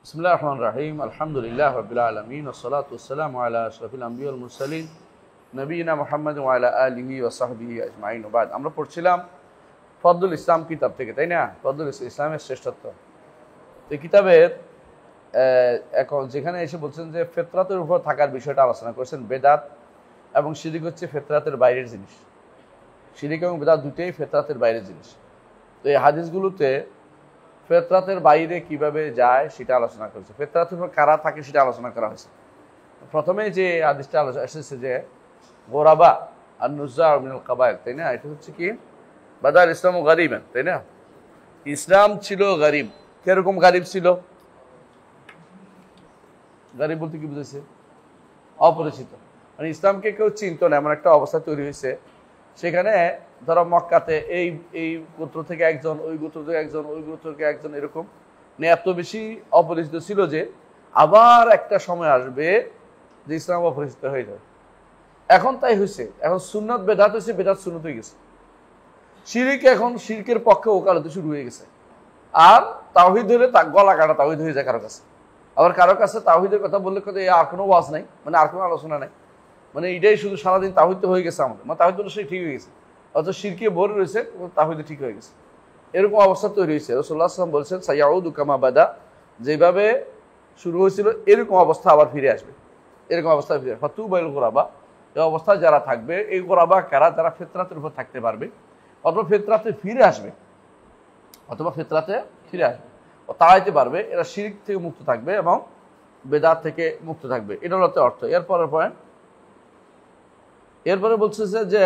বিসমিল্লাহির রহমানির রহিম। আলহামদুলিল্লাহি রাব্বিল আলামিন ওয়াসসালাতু ওয়াসসালামু আলা আশরাফিল আম্বিয়া ওয়াল মুরসালিন নবিয়িনা মুহাম্মদ ওয়া আলা আলিহি ওয়া সাহবিহি আজমাইন। ওয়া বাদ। আমরা পড়ছিলাম ফদলুল ইসলাম কিতাব থেকে, তাই না? ফদলুল ইসলামের শ্রেষ্ঠত্ব। এই কিতাবের এখন যেখানে এসে বলছেন যে ফিতরাতের উপর থাকার বিষয়টা আলোচনা করেছেন। বেদাত এবং শিরক হচ্ছে ফিতরাতের বাইরের জিনিস। শিরক এবং বেদাত দুটোই ফিতরাতের বাইরের জিনিস। তো এই হাদিসগুলোতে ফিতরাতের বাইরে কিভাবে যায় সেটা আলোচনা করেছে। ফিতরাতের উপর কারা থাকে সেটা আলোচনা করা হয়েছে। প্রথমে যে হাদিসটা আলোচনা এসেছে যে গোরাবা আর নুজ্জা মিনাল কাবায়ের, তাই না? এটা হচ্ছে কি বাদাল ইসলাম ও গরিবেন, তাই না? ইসলাম ছিল গরিব। কিরকম গরিব ছিল? গরিব বলতে কি বুঝেছে? অপরিচিত, মানে ইসলামকে কেউ চিনত না, এমন একটা অবস্থা তৈরি হয়েছে। সেখানে ধরো মক্কাতে এই গোত্র থেকে একজন, ওই গোত্র থেকে একজন, ওই গোত্র থেকে একজন, এরকম এত বেশি অপরিচিত ছিল যে আবার একটা সময় আসবে যে ইসলাম অপরিচিত হয়ে যাবে। এখন তাই হয়েছে। এখন সুন্নাত বেদাত হয়েছে, বেদাত সুন্নত হয়ে গেছে। শিরক এখন শিরকের পক্ষে ওকালতি শুরু হয়ে গেছে। আর তাওহীদ হলে গলা কাটা তাওহীদ হয়ে যায় কারো কাছে। আবার কারো কাছে তাওহীদের কথা বললে কথা আর কোনো ওয়াজ নাই, মানে আর কোনো আলোচনা নাই, মানে এটাই শুধু সারাদিন তাওহীদ হয়ে গেছে আমাদের, মানে তাওহীদ বলে সে ঠিক হয়ে গেছে, অথচ শিরকে ভরে রয়েছে, তাওহীদ ঠিক হয়ে গেছে। এরকম অবস্থা তৈরি হয়েছে। রাসূলুল্লাহ সাল্লাল্লাহু আলাইহি ওয়াসাল্লাম বলছেন সায়াউদু কামা বাদা, যেভাবে শুরু হয়েছিল এরকম অবস্থা আবার ফিরে আসবে। এরকম অবস্থা ফিরে ফাতুবাইল গোরাবা, এই অবস্থায় যারা থাকবে, এই গোরাবা কারা? যারা ফিতরাতের উপর থাকতে পারবে অথবা ফিতরাতে ফিরে আসবে, অথবা ফিতরাতে ফিরে আসবে, তাড়াইতে পারবে। এরা শিরক থেকে মুক্ত থাকবে এবং বেদাত থেকে মুক্ত থাকবে। এটা হলো অর্থ। এরপরে পয়েন্ট, এরপরে বলছে যে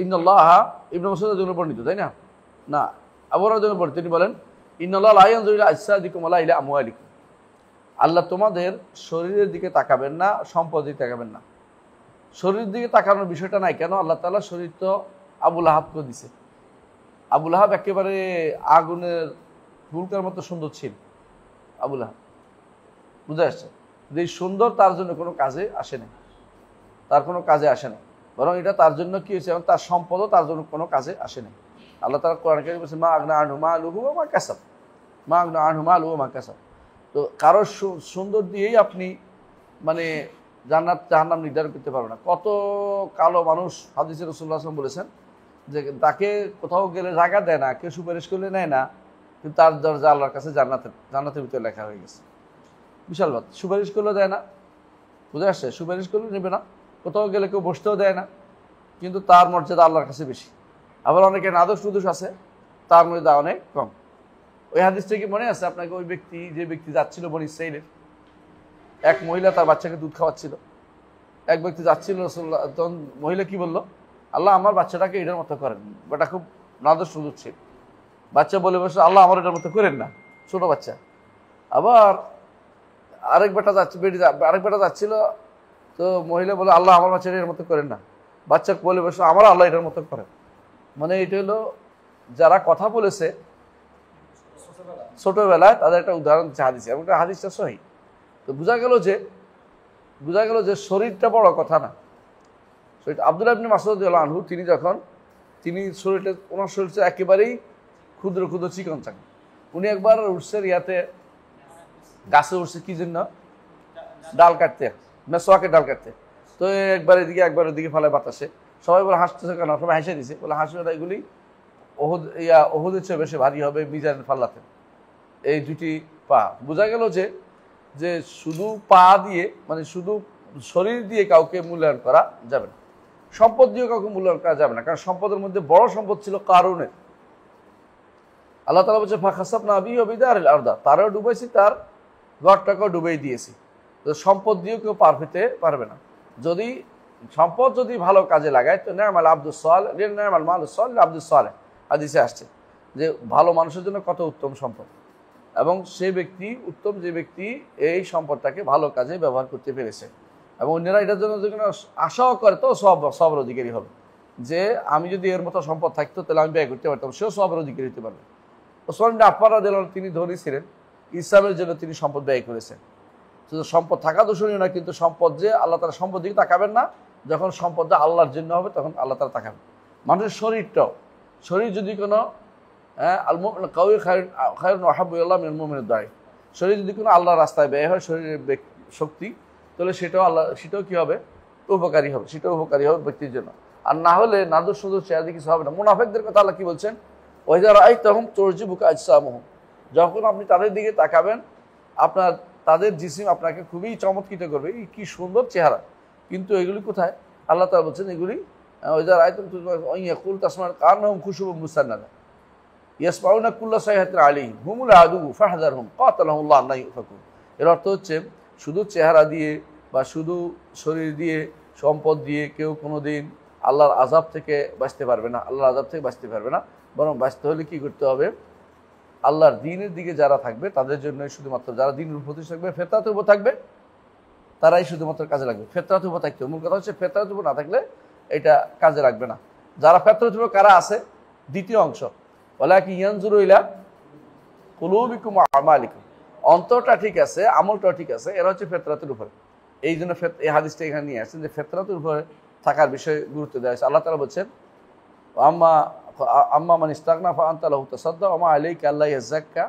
ইন্নাল্লাহ, ইবনে মাসউদের জন্য বর্ণিত, তাই না? না, আবু হুরায়রার জন্য বর্ণিত। তিনি বলেন ইন্নাল্লাহ লা ইয়ানজুরু ইলা আজসাদিকুম ওয়া লা ইলা আমওয়ালিকুম, আল্লাহ তোমাদের শরীরের দিকে তাকাবেন না, সম্পদের দিকে তাকাবেন না। শরীরের দিকে তাকানোর বিষয়টা নাই। কেন? আল্লাহ তাআলা শরীর তো আবু লাহাবকে দিছে। আবু লাহাব একেবারে আগুনের ফুলকার মতো সুন্দর ছিল। আবু লাহাব, বুঝে আসছে যে এই সুন্দর তার জন্য কোনো কাজে আসে না, তার কোনো কাজে আসে না, বরং এটা তার জন্য কি হয়েছে, তার সম্পদও তার জন্য কোনো কাজে আসে না। আল্লাহ তাআলা কোরআন কারীমে বলেছে মা আগনা আনহু মালুহু ওয়া মা কাসাব, মা আগনা আনহু মালুহু ওয়া মা কাসাব। তো কারো সুন্দর দিয়েই আপনি মানে জান্নাত জাহান্নাম নির্ধারণ করতে পারবেন না। কত কালো মানুষ হাদিসে রাসূলুল্লাহ সাল্লাল্লাহু আলাইহি ওয়াসাল্লাম বলেছেন যে তাকে কোথাও গেলে জায়গা দেয় না, কেউ সুপারিশ করলে নেয় না, কিন্তু তার দরজা আল্লাহর কাছে জান্নাতের ভিতরে লেখা হয়ে গেছে। বিশাল বাত। সুপারিশ করলেও দেয় না, বুঝে আসছে? সুপারিশ করলে নেবে না, কোথাও গেলে কেউ বসতেও দেয় না, কিন্তু তার মর্যাদা আল্লাহর কাছে বেশি। আবার অনেকে নাদোষ নুদোষ আছে, তার মর্যাদা অনেক কম। ওই হাদিসটা কি মনে আছে আপনাকে? ওই ব্যক্তি, যে ব্যক্তি যাচ্ছিল বনি ইসরাঈলের, এক মহিলা তার বাচ্চাকে দুধ খাওয়াচ্ছিল। এক ব্যক্তি যাচ্ছিল, তখন মহিলা কি বললো? আল্লাহ আমার বাচ্চাটাকে এটার মতো করেন, বেটা খুব নাদোষ নুদোষ ছিল। বাচ্চা বলে বসে আল্লাহ আমার এটার মতো করেন না, ছোট বাচ্চা। আবার আরেক বেটা যাচ্ছিল, তো মহিলা বলে আল্লাহ আমার বাচ্চাটা এর মতো করেন না, বাচ্চা বলে বসে আমার আল্লাহ এটার মতো করেন। মানে এটা হলো যারা কথা বলেছে ছোটবেলায়, তাদের একটা উদাহরণ হাদিসে, এবং একটা হাদিসটা সহিহ। তো বোঝা গেল যে শরীরটা বড় কথা না। আব্দুল্লাহ ইবনে মাসউদ রাদিয়াল্লাহু আনহু, তিনি শরীরটা, ওনার শরীরটা একেবারেই ক্ষুদ্র ক্ষুদ্র চিকন চাকন। উনি একবার উঠছে ইয়াতে, গাছে উঠছে কি জন্য? ডাল কাটতে, মেসওয়াকের ডাল কাটতে। তো একবার এদিকে একবার ওদিকে ফেলে বাতাসে। সবাই বলে হাসতেছে কেন? সবাই হেসে দিছে, বলে হাসবে না, এগুলি ওহুদের চেয়ে বেশি ভারী হবে মিজানের পাল্লাতে এই দুটি পা। বোঝা গেল যে শুধু পা দিয়ে, মানে শুধু শরীর দিয়ে কাউকে মূল্যায়ন করা যাবে না, সম্পদ দিয়ে কাউকে মূল্যায়ন করা যাবে না। কারণ সম্পদের মধ্যে বড় সম্পদ ছিল কারুনের। আল্লাহ তাআলা বলছে ফাখাসাফনা বিহি ওয়া বিদারিল আরদা, তারও ডুবাইছি, তার ঘরটাকেও ডুবাই দিয়েছি। তো সম্পদ দিয়েও কেউ পার পেতে পারবে না। যদি সম্পদ যদি ভালো কাজে লাগায় তো নি'মাল আব্দুস সালেহ, নি'মাল মালুস সালেহ আব্দুস সালেহ, হাদিসে আসছে যে ভালো মানুষের জন্য কত উত্তম সম্পদ, এবং সে ব্যক্তি উত্তম যে ব্যক্তি এই সম্পদটাকে ভালো কাজে ব্যবহার করতে পেরেছে, এবং অন্যরা এটার জন্য যদি কোনো আশাও করে তো সবের অধিকারী হবে, যে আমি যদি এর মতো সম্পদ থাকতো তাহলে আমি ব্যয় করতে পারতাম, সেও সবের অধিকারী হতে পারবে। ওসমান ইবনে আফফান রাদিয়াল্লাহু আনহু, তিনি ধনী ছিলেন, ইসলামের জন্য তিনি সম্পদ ব্যয় করেছেন। শুধু সম্পদ থাকা দূষণীয় না, কিন্তু সম্পদ যে আল্লাহ তাআলা সম্পদ দিকে তাকাবেন না, যখন সম্পদটা আল্লাহর জন্য হবে তখন আল্লাহ তাআলা তাকাবেন। মানুষের শরীর যদি কোনো হ্যাঁ, আল মুমিনুল কাউই খায়রুন ওয়া আহাব্বু ইলাল্লাহ মিনাল মুমিনিদ দাঈফ। শরীর যদি কোনো আল্লাহর রাস্তায় ব্যয় হয়, শরীরের শক্তি, তাহলে সেটাও কি হবে? উপকারী হবে, সেটাও উপকারী হবে ব্যক্তির জন্য। আর না হলে নাদুর সুদূর চেহারা দিয়ে কিছু হবে না। মুনাফিকদের কথা আল্লাহ কি বলছেন? ওয়াইযা রাআইতাহুম তু'জিবুকা আজসামুহুম, যখন আপনি তাদের দিকে তাকাবেন, তাদের জিসিম আপনাকে খুবই চমৎকৃত করবে, কি সুন্দর চেহারা। কিন্তু এগুলি কোথায়? আল্লাহ তাআলা বলছেন এগুলি ওয়াইযা রাআইতাহুম ইয়াকুলু তাসমা'ু কান্নাহুম খুশুবুম মুসান্নাদা ইয়াসমাউনা কুল্লা সাইহাতিন আলাইহিম হুমুল আদু ফাহযারহুম কাতালাহুল্লাহু আন্না ইউফাকুন। এর অর্থ হচ্ছে শুধু চেহারা দিয়ে বা শুধু শরীর দিয়ে, সম্পদ দিয়ে কেউ কোনোদিন আল্লাহর আযাব থেকে বাঁচতে পারবে না, আল্লাহর আযাব থেকে বাঁচতে পারবে না। বরং বাঁচতে হলে কি করতে হবে? আল্লাহর দ্বীনের দিকে যারা থাকবে তাদের জন্য শুধুমাত্র, যারা দ্বীনের উপর থাকবে, ফিতরাতের উপর থাকবে, তারাই শুধুমাত্র কাজে লাগবে। ফিতরাতের উপর থাকতে হবে। মূল কথা হচ্ছে ফিতরাতের উপর না থাকলে এটা কাজে লাগবে না। যারা ফিতরাতের উপর কারা আছে? দ্বিতীয় অংশ, ওয়ালাকিন ইয়ানজুরু ইলা কুলুবিকুম ওয়া আমালিকুম, অন্তরটা ঠিক আছে, আমলটাও ঠিক আছে, এরা হচ্ছে ফিতরাতের উপরে। এই জন্য এই হাদিসটা এখানে নিয়ে আসছেন যে ফিতরাতের উপরে থাকার বিষয়ে গুরুত্ব দেওয়া হয়েছে। আল্লাহ তাআলা বলছেন আম্মা মান ইস্তাগনা ফাআনতা লাহু তাসাদ্দা ওয়া মা আলাইকা আল্লা ইয়াযাক্কা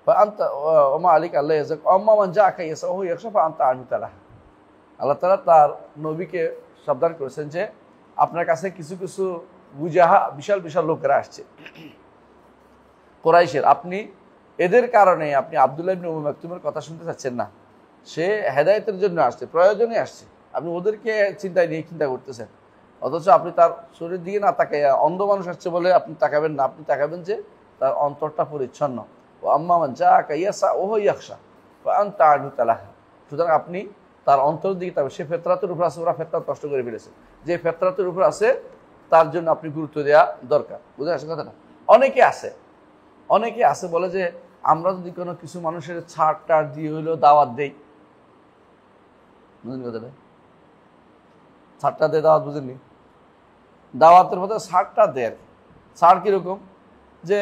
ফাআনতা ওয়া মা আলাইকা আল্লা ইয়াযাক্কা আম্মা মান জাআকা ইয়াসাহু ইয়াখশা ফাআনতা আনহু তালাহা। আল্লাহ তাআলা তার নবীকে সাবধান করেছেন যে আপনার কাছে কিছু কিছু বুজাহা বিশাল বিশাল লোকেরা আসছে কুরাইশের, আপনি এদের কারণে আপনি আব্দুল্লাহ ইবনে উম্মে মাকতুমের কথা শুনতে চাচ্ছেন না। সে হেদায়েতের জন্য আসছে, প্রয়োজনে আসছে, আপনি ওদেরকে চিন্তা করতেছেন। অথচ আপনি তার শরীরের দিকে না তাকাইয়া, অন্ধ মানুষ আসছে বলে আপনি তাকাবেন না, আপনি তাকাবেন যে তার অন্তরটা পরিচ্ছন্ন। ও আম্মা মান জাআকা ইয়াসা ওয়া ইয়াখশা ফাআনতা আনহু তালাহা। সুতরাং আপনি তার অন্তরের দিকে তাকাবেন। সে ফিতরাতের উপর আছে, ওরা ফিতরাত নষ্ট করে ফেলেছে। যে ফিতরাতের উপর আছে তার জন্য আপনি গুরুত্ব দেওয়া দরকার। বুঝে আসে কথাটা? অনেকে আছে বলে যে আমরা যদি কোনো কিছু মানুষের ছাড় টাড় দিয়ে হইলেও দাওয়াত দেই, বুঝলেন কথাটা? ছাড়টা দিয়ে দাওয়াত, বুঝেননি? দাওয়াতের মধ্যে ছাড়টা দেয়। ছাড় কিরকম? যে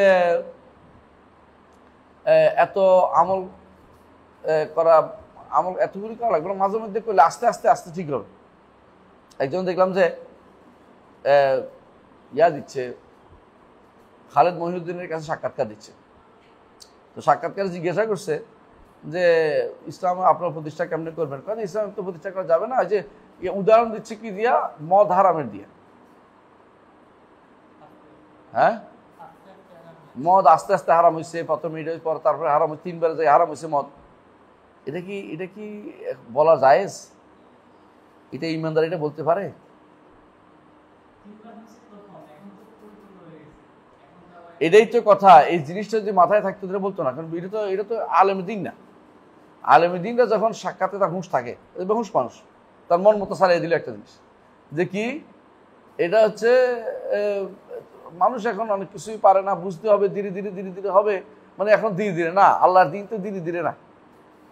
এত আমল এতগুলি করা লাগবে না, মাঝে মধ্যে করলে আস্তে আস্তে আস্তে ঠিক হবে। একজন দেখলাম যে দিচ্ছে, খালেদ মহিউদ্দিনের কাছে সাক্ষাৎকার দিচ্ছে। তো সাক্ষাৎকারে জিজ্ঞাসা করছে যে ইসলাম আপনার প্রতিষ্ঠা কেমনে করবেন? কারণ ইসলাম তো প্রতিষ্ঠা করা যাবে না। যে উদাহরণ দিচ্ছে কি দিয়া? মদ হারামের দিয়া। হ্যাঁ, মদ আস্তে আস্তে হারাম হয়েছে, প্রথমে এটা পর তারপরে হারাম হয়েছে, 3 বার যাই হারাম হয়েছে মদ। এটা কি বলা জায়েজ? এটা ইমানদার এটা বলতে পারে? এটাই তো কথা। এই জিনিসটা যদি মাথায় থাকতো তাহলে বলতো না। কারণ এটা তো আলেমের দিন না। আলেমের দিনটা যখন সাক্ষাতে তার হুঁশ থাকে, বেহুশ মানুষ, তার মন মতো ছাড়িয়ে দিল একটা জিনিস যে কি এটা হচ্ছে মানুষ এখন অনেক কিছুই পারে না, বুঝতে হবে, ধীরে ধীরে হবে। মানে এখন ধীরে ধীরে না, আল্লাহর দিন তো ধীরে ধীরে না।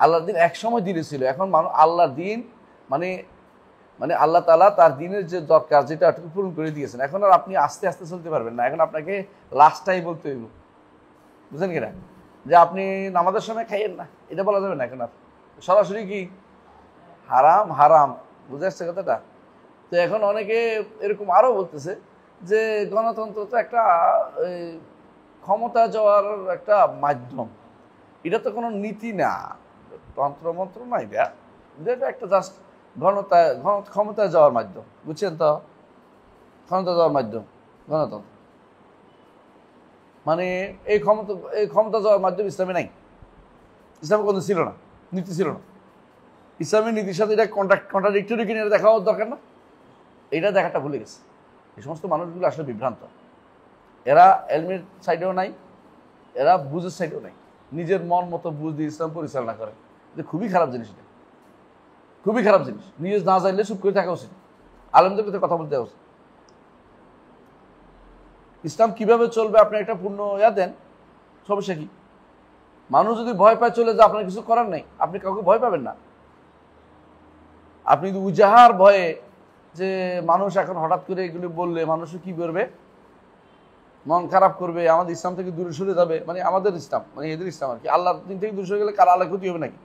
আল্লাহর দিন এক সময় ধীরে ছিল, এখন আল্লাহর দিন মানে আল্লাহ তাআলা তার দিনের যে দরকার যেটা পূরণ করে দিয়েছেন। এখন আর আপনি আস্তে আস্তে চলতে পারবেন না। এখন আপনাকে লাস্টটাই বলতে হইব। বুঝলেন কিনা? যে আপনি নামাজের সময় খাইয়েন না, এটা বলা যাবে না। এখন আর সরাসরি কি হারাম হারাম, বুঝে আসছে কথাটা? তো এখন অনেকে এরকম আরও বলতেছে যে গণতন্ত্র তো একটা ক্ষমতা যাওয়ার একটা মাধ্যম, এটা তো কোনো নীতি না, তন্ত্রমন্ত্র না, এটা একটা জাস্ট ক্ষমতায় যাওয়ার মাধ্যম। বুঝছেন তো? ক্ষমতা যাওয়ার মাধ্যম গণতন্ত্র মানে এই ক্ষমতা যাওয়ার মাধ্যম ইসলামে নাই। ইসলামে কোনো ছিল না, নীতি ছিল না। ইসলামের নীতির সাথে এটা কন্ট্রাডিক্টরি কিনে দেখাও দরকার না, এটা দেখাটা ভুলে গেছে। এই সমস্ত মানুষগুলো আসলে বিভ্রান্ত। এরা এলমের সাইডেও নাই, এরা বুঝের সাইডেও নাই, নিজের মন মতো বুঝ দিয়ে ইসলাম পরিচালনা করে। এটা খুবই খারাপ জিনিস, এটা খুবই খারাপ জিনিস। নিজে না চাইলে চুপ করে থাকা উচিত, আলেমদের ভিতরে কথা বলতে উচিত। ইসলাম কিভাবে চলবে আপনি একটা পূর্ণ দেন, সমস্যা কি? মানুষ যদি ভয় পায় চলে যায়, আপনার কিছু করার নেই, আপনি কাউকে ভয় পাবেন না। আপনি যদি উজাহার ভয়ে যে মানুষ এখন হঠাৎ করে এগুলো বললে মানুষও কি করবে, মন খারাপ করবে, আমাদের ইসলাম থেকে দূরে সরে যাবে, মানে আমাদের ইসলাম মানে এদের ইসলাম আর কি, আল্লাহর দিন থেকে দূরে সরে গেলে কার আল্লাহ ক্ষতি হবে নাকি?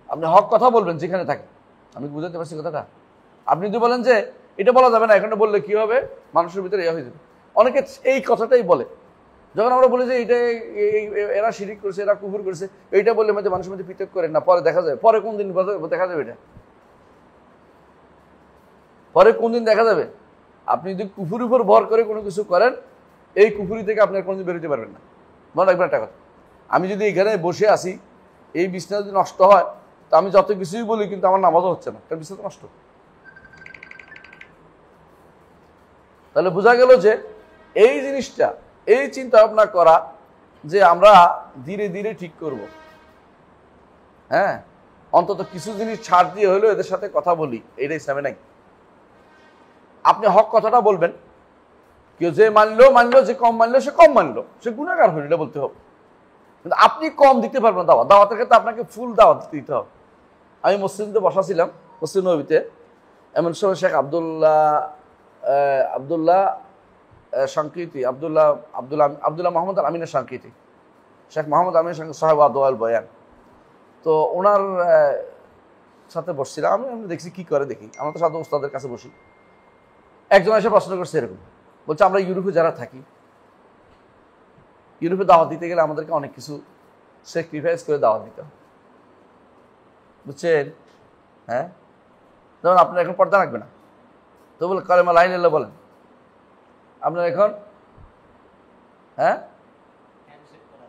আপনি হক কথা বলবেন যেখানে থাকে। আমি বুঝাতে পারছি কথাটা? আপনি যদি বলেন যে এটা বলা যাবে না, এখানে বললে কি হবে, মানুষের ভিতরে হয়ে যাবে, অনেকে এই কথাটাই বলে। যখন আমরা বলি যে এটা এরা শিরিক করেছে, এরা কুফর করেছে, এইটা বললে মধ্যে মানুষের মধ্যে পৃথক করেন না, পরে দেখা যাবে। পরে কোন দিন দেখা যাবে? এটা পরে কোন দিন দেখা যাবে? আপনি যদি কুফুরির উপর ভর করে কোনো কিছু করেন, এই কুফুরি থেকে আপনি আর কোনোদিন বেরোতে পারবেন না। মনে রাখবেন একটা কথা, আমি যদি এখানে বসে আসি, এই বিছনা যদি নষ্ট হয়, তো আমি যত কিছুই বলি কিন্তু আমার নামাজও হচ্ছে না, কারণ বিছনা তো নষ্ট। তাহলে বোঝা গেল যে এই জিনিসটা, এই চিন্তা ভাবনা করা যে আমরা ধীরে ধীরে ঠিক করব, হ্যাঁ, অন্তত কিছু জিনিস ছাড় দিয়ে হলেও এদের সাথে কথা বলি, এইটাই ইসলামে নাই। আপনি হক কথাটা বলবেন, কেউ যে মানলো, যে কম মানলো সে কম মানলো, সে গুনাহগার হইল, এটা বলতে হবে। কিন্তু আপনি কম দিতে পারবেন দাওয়াত, দাওয়াতের ক্ষেত্রে আপনাকে ফুল দাওয়াত দিতে হবে। আমি মসজিদে বসা ছিলাম, মসজিদ নবীতে, এমন সময় শেখ আবদুল্লাহ সংকৃতি, আবদুল্লাহ মোহাম্মদ আমিনের সংকৃতি, শেখ মোহাম্মদ আমিনের সঙ্গে সাহেব আদওয়াল বয়ান। তো ওনার সাথে বসছিলাম, আমি দেখছি কি করে, দেখি আমরা তো সাধারণ উস্তাদের কাছে বসি। একজন এসে প্রশ্ন করছে এরকম, বলছে আমরা ইউরোপে যারা থাকি, ইউরোপে দাওয়াত দিতে গেলে আমাদেরকে অনেক কিছু স্যাক্রিফাইস করে দাওয়াত দিতে হবে, বুঝছেন? হ্যাঁ, যেমন আপনার এখন পর্দা রাখবে না, তো বলে কালেমা লা ইলাহা ইল্লাল্লাহ বলেন, আপনার এখন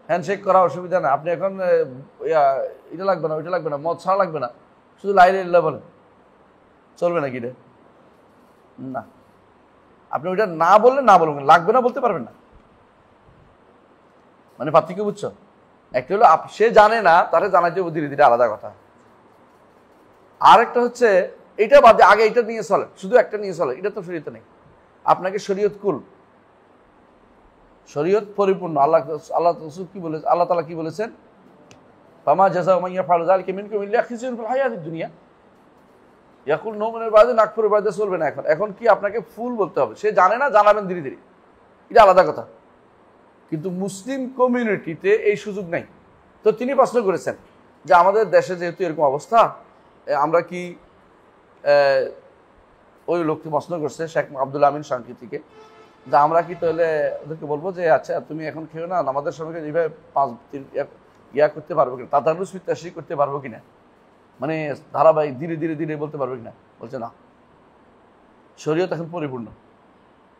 হ্যান্ডশেক করা অসুবিধা না, আপনি এখন এটা লাগবে না, ওইটা লাগবে না, মদ ছাড়া লাগবে না, শুধু লা ইলাহা ইল্লাল্লাহ বলেন, চলবে নাকি? এটা না, আপনি ওইটা না বললে না বলবেন, লাগবে না বলতে পারবেন না। মানে পার্থক্য বুঝছো? একটা হলো সে জানে না, তারা জানাইতে ধীরে ধীরে, আলাদা কথা। আর একটা হচ্ছে এটা বাদে আগে এটা নিয়ে চলে, শুধু একটা নিয়ে চলে, এটা তো শরীয়তে নেই। আপনাকে শরীয়ত কুল, শরীয়ত পরিপূর্ণ। আল্লাহ কি বলে, আল্লাহ তাআলা কি বলেছেন? ফামা জাযাউ মান ইয়াফআলু যালিকা মিনকুম ইল্লা খিজয়ুন ফিল হায়াতিদ দুনিয়া ইয়াকুল নূমিনের বাদে নাকফুরের বাদে চলবে না। এখন কি আপনাকে ফুল বলতে হবে? সে জানে না, জানাবেন ধীরে ধীরে, এটা আলাদা কথা। কিন্তু মুসলিম কমিউনিটিতে এই সুযোগ নাই। তো তিনি প্রশ্ন করেছেন যে আমাদের দেশে যেহেতু এরকম অবস্থা, আমরা কি, ওই লোকটি প্রশ্ন করছে শেখ আব্দুল আমিন সাংকৃতিকে, যে আমরা কি তাহলে ওদেরকে বলবো যে আচ্ছা তুমি এখন খেও না, আমাদের সঙ্গে এইভাবে 5 করতে পারবো কিনা, তাদারুস ফি তাশরিক করতে পারবো কিনা, মানে ধারাবাহিক ধীরে ধীরে ধীরে বলতে পারবো কিনা? বলছে না, শরীয়ত এখন পরিপূর্ণ,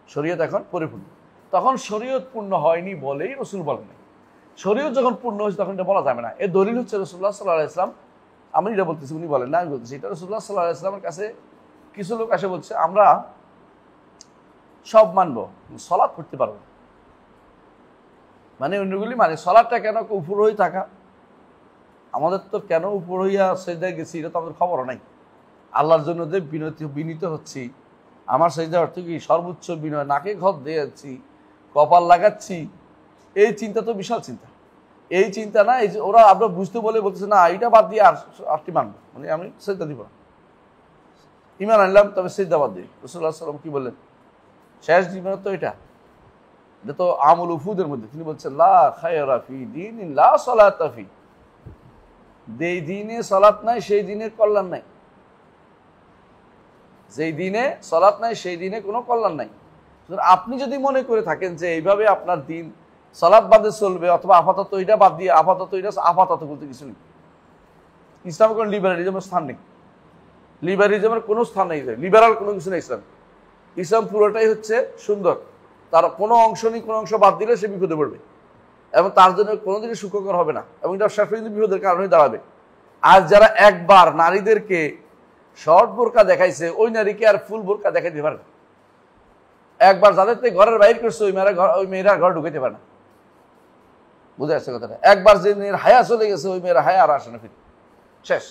শরীয়ত এখন পরিপূর্ণ। তখন শরীয়ত পূর্ণ হয়নি বলেই রসুল বলেন নাই। শরীয়ত যখন পূর্ণ হয়েছে তখন এটা বলা যাবে না। এর দলিল হচ্ছে রাসূলুল্লাহ সাল্লাল্লাহু আলাইহি ওয়াসাল্লাম, আমি এটা বলতেছি, উনি বলেন না, আমি বলতেছি। এটা রাসূলুল্লাহ সাল্লাল্লাহু আলাইহি ওয়াসাল্লামের কাছে কিছু লোক এসে বলছে আমরা সব মানবো, সালাত করতে পারবো, মানে অন্যগুলি মানে সালাতটা কেন উপর হয়ে থাকা, আমাদের তো কেন উপর হইয়া সেজদায় গেছি এটা তো আমাদের খবরও নাই। আল্লাহর জন্য যে বিনীত হচ্ছি, আমার সেজদা অর্থ কি সর্বোচ্চ বিনয়, নাকে ঘর দিয়েছি, কপাল লাগাচ্ছি, এই চিন্তা তো বিশাল চিন্তা। এই চিন্তা না, এই যে ওরা আমরা বুঝতে বলে বলতেছে না এটা বাদ দিয়ে আরটি মানবো, মানে আমি সেজদা দিব না, ইমান আনলাম তবে সেজদা বাদ দিই। রাসূলুল্লাহ সাল্লাল্লাহু আলাইহি ওয়াসাল্লাম কি বললেন? শেষ জীবন তো এটা তো আমল উফুদের মধ্যে তিনি বলছেন লা খায়রা ফি দীনিন লা সালাতা ফি, যেই দিনে সালাত নাই সেই দিনের কল্যাণ নাই, যেই দিনে সালাত নাই সেই দিনে কোনো কল্যাণ নাই। আপনি যদি মনে করে থাকেন যে এইভাবে আপনার দিন সালাত বাদে চলবে, অথবা আপাতত এটা বাদ দিয়ে আপাতত এটা, আপাতত বলতে কিছু নেই। ইসলামের কোনো লিবারালিজমের স্থান নেই, লিবারালিজমের কোনো স্থান নেই, লিবারাল কোনো কিছু নেই। ইসলাম পুরোটাই হচ্ছে সুন্দর, তার কোনো অংশ নেই, কোনো অংশ বাদ দিলে সে বিপদে পড়বে এবং তার জন্য কোনোদিনই সুখকর হবে না, এবং এটা সাফল্য বিপদের কারণেই দাঁড়াবে। আর যারা একবার নারীদেরকে শর্ট বোরকা দেখাইছে, ওই নারীকে আর ফুল বোরকা দেখাইতে পারে না। একবার যাদের থেকে ঘরের বাইর করছে ওই মেয়েরা ঘর ঢুকাইতে পারে না, বুঝে আসছে কথাটা? একবার যে মেয়ের হায়া চলে গেছে ওই মেয়েরা হায়া আর আসে না, ফিরে শেষ।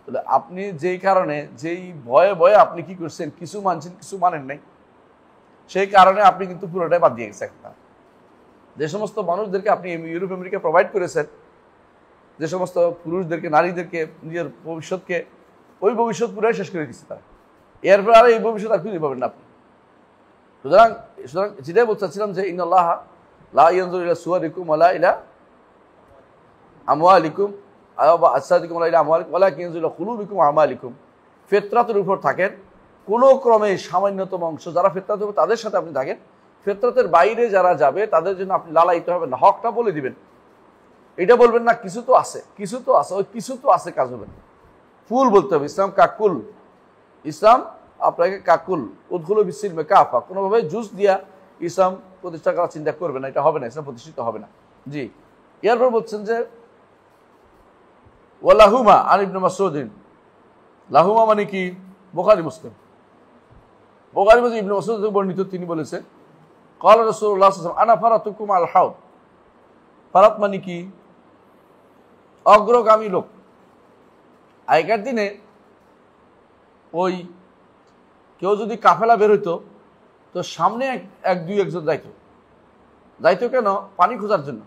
তাহলে আপনি যেই কারণে, যেই ভয়ে ভয়ে আপনি কি করছেন, কিছু মানছেন কিছু মানেন নাই, সেই কারণে আপনি কিন্তু পুরোটাই বাদ দিয়ে গেছেন। যে সমস্ত মানুষদেরকে আপনি ইউরোপ আমেরিকা প্রোভাইড করেছেন, যে সমস্ত পুরুষদেরকে, নারীদেরকে, নিজের ভবিষ্যৎকে, ওই ভবিষ্যৎ পুরাই শেষ করে দিচ্ছে তারা। এরপর আর এই ভবিষ্যৎ আর খুঁজে পাবেন না আপনি। সুতরাং যেটাই বলতে চাচ্ছিলাম যে ইন্নাল্লাহ লা ইয়ানজুরু ইলা সুওয়ারিকুম ওয়ালা ইলা আমওয়ালিকুম আসাদিকুম ওয়ালা ইলা আমওয়ালিকুম ওয়ালাকিন ইয়ানজুরু ইলা কুলুবিকুম ওয়া আমালিকুম। ফিতরাতের উপর থাকেন, কোনো ক্রমে সামান্যতম অংশ যারা ফিতরাতের উপর তাদের সাথে আপনি থাকেন, ফিতরতের বাইরে যারা যাবে তাদের জন্য আপনি লালাইতে হবে না, হকটা বলে দিবেন। এটা বলবেন না কিছু তো আছে, কিছু তো আছে, ওই কিছু তো আছে কাজ হবে না, ফুল বলতে হবে। ইসলাম কাকুল, ইসলাম আপনাকে কাকুল, উদ্গুলো বিসিলমে কাফা, কোনোভাবে জুস দিয়া ইসলাম প্রতিষ্ঠা করার চিন্তা করবে না, এটা হবে না, ইসলাম প্রতিষ্ঠিত হবে না। জি, এরপর বলছেন যে ওয়ালাহুমা আন ইবনে মাসউদিন, লাহুমা মানে কি? বুখারী মুসলিম। বুখারী মুসলিম ইবনে মাসউদ থেকে বর্ণিত, তিনি বলেছেন ক্বালা রাসূলুল্লাহ সাল্লাল্লাহু আলাইহি ওয়াসাল্লাম আনা ফারাতুকুম আল হাউদ। ফারাত মানে কি? অগ্রগামী লোক। আগেকার দিনে ওই কেউ যদি কাফেলা বের হইতো তো সামনে একজন যাইতো কেন? পানি খোঁজার জন্য,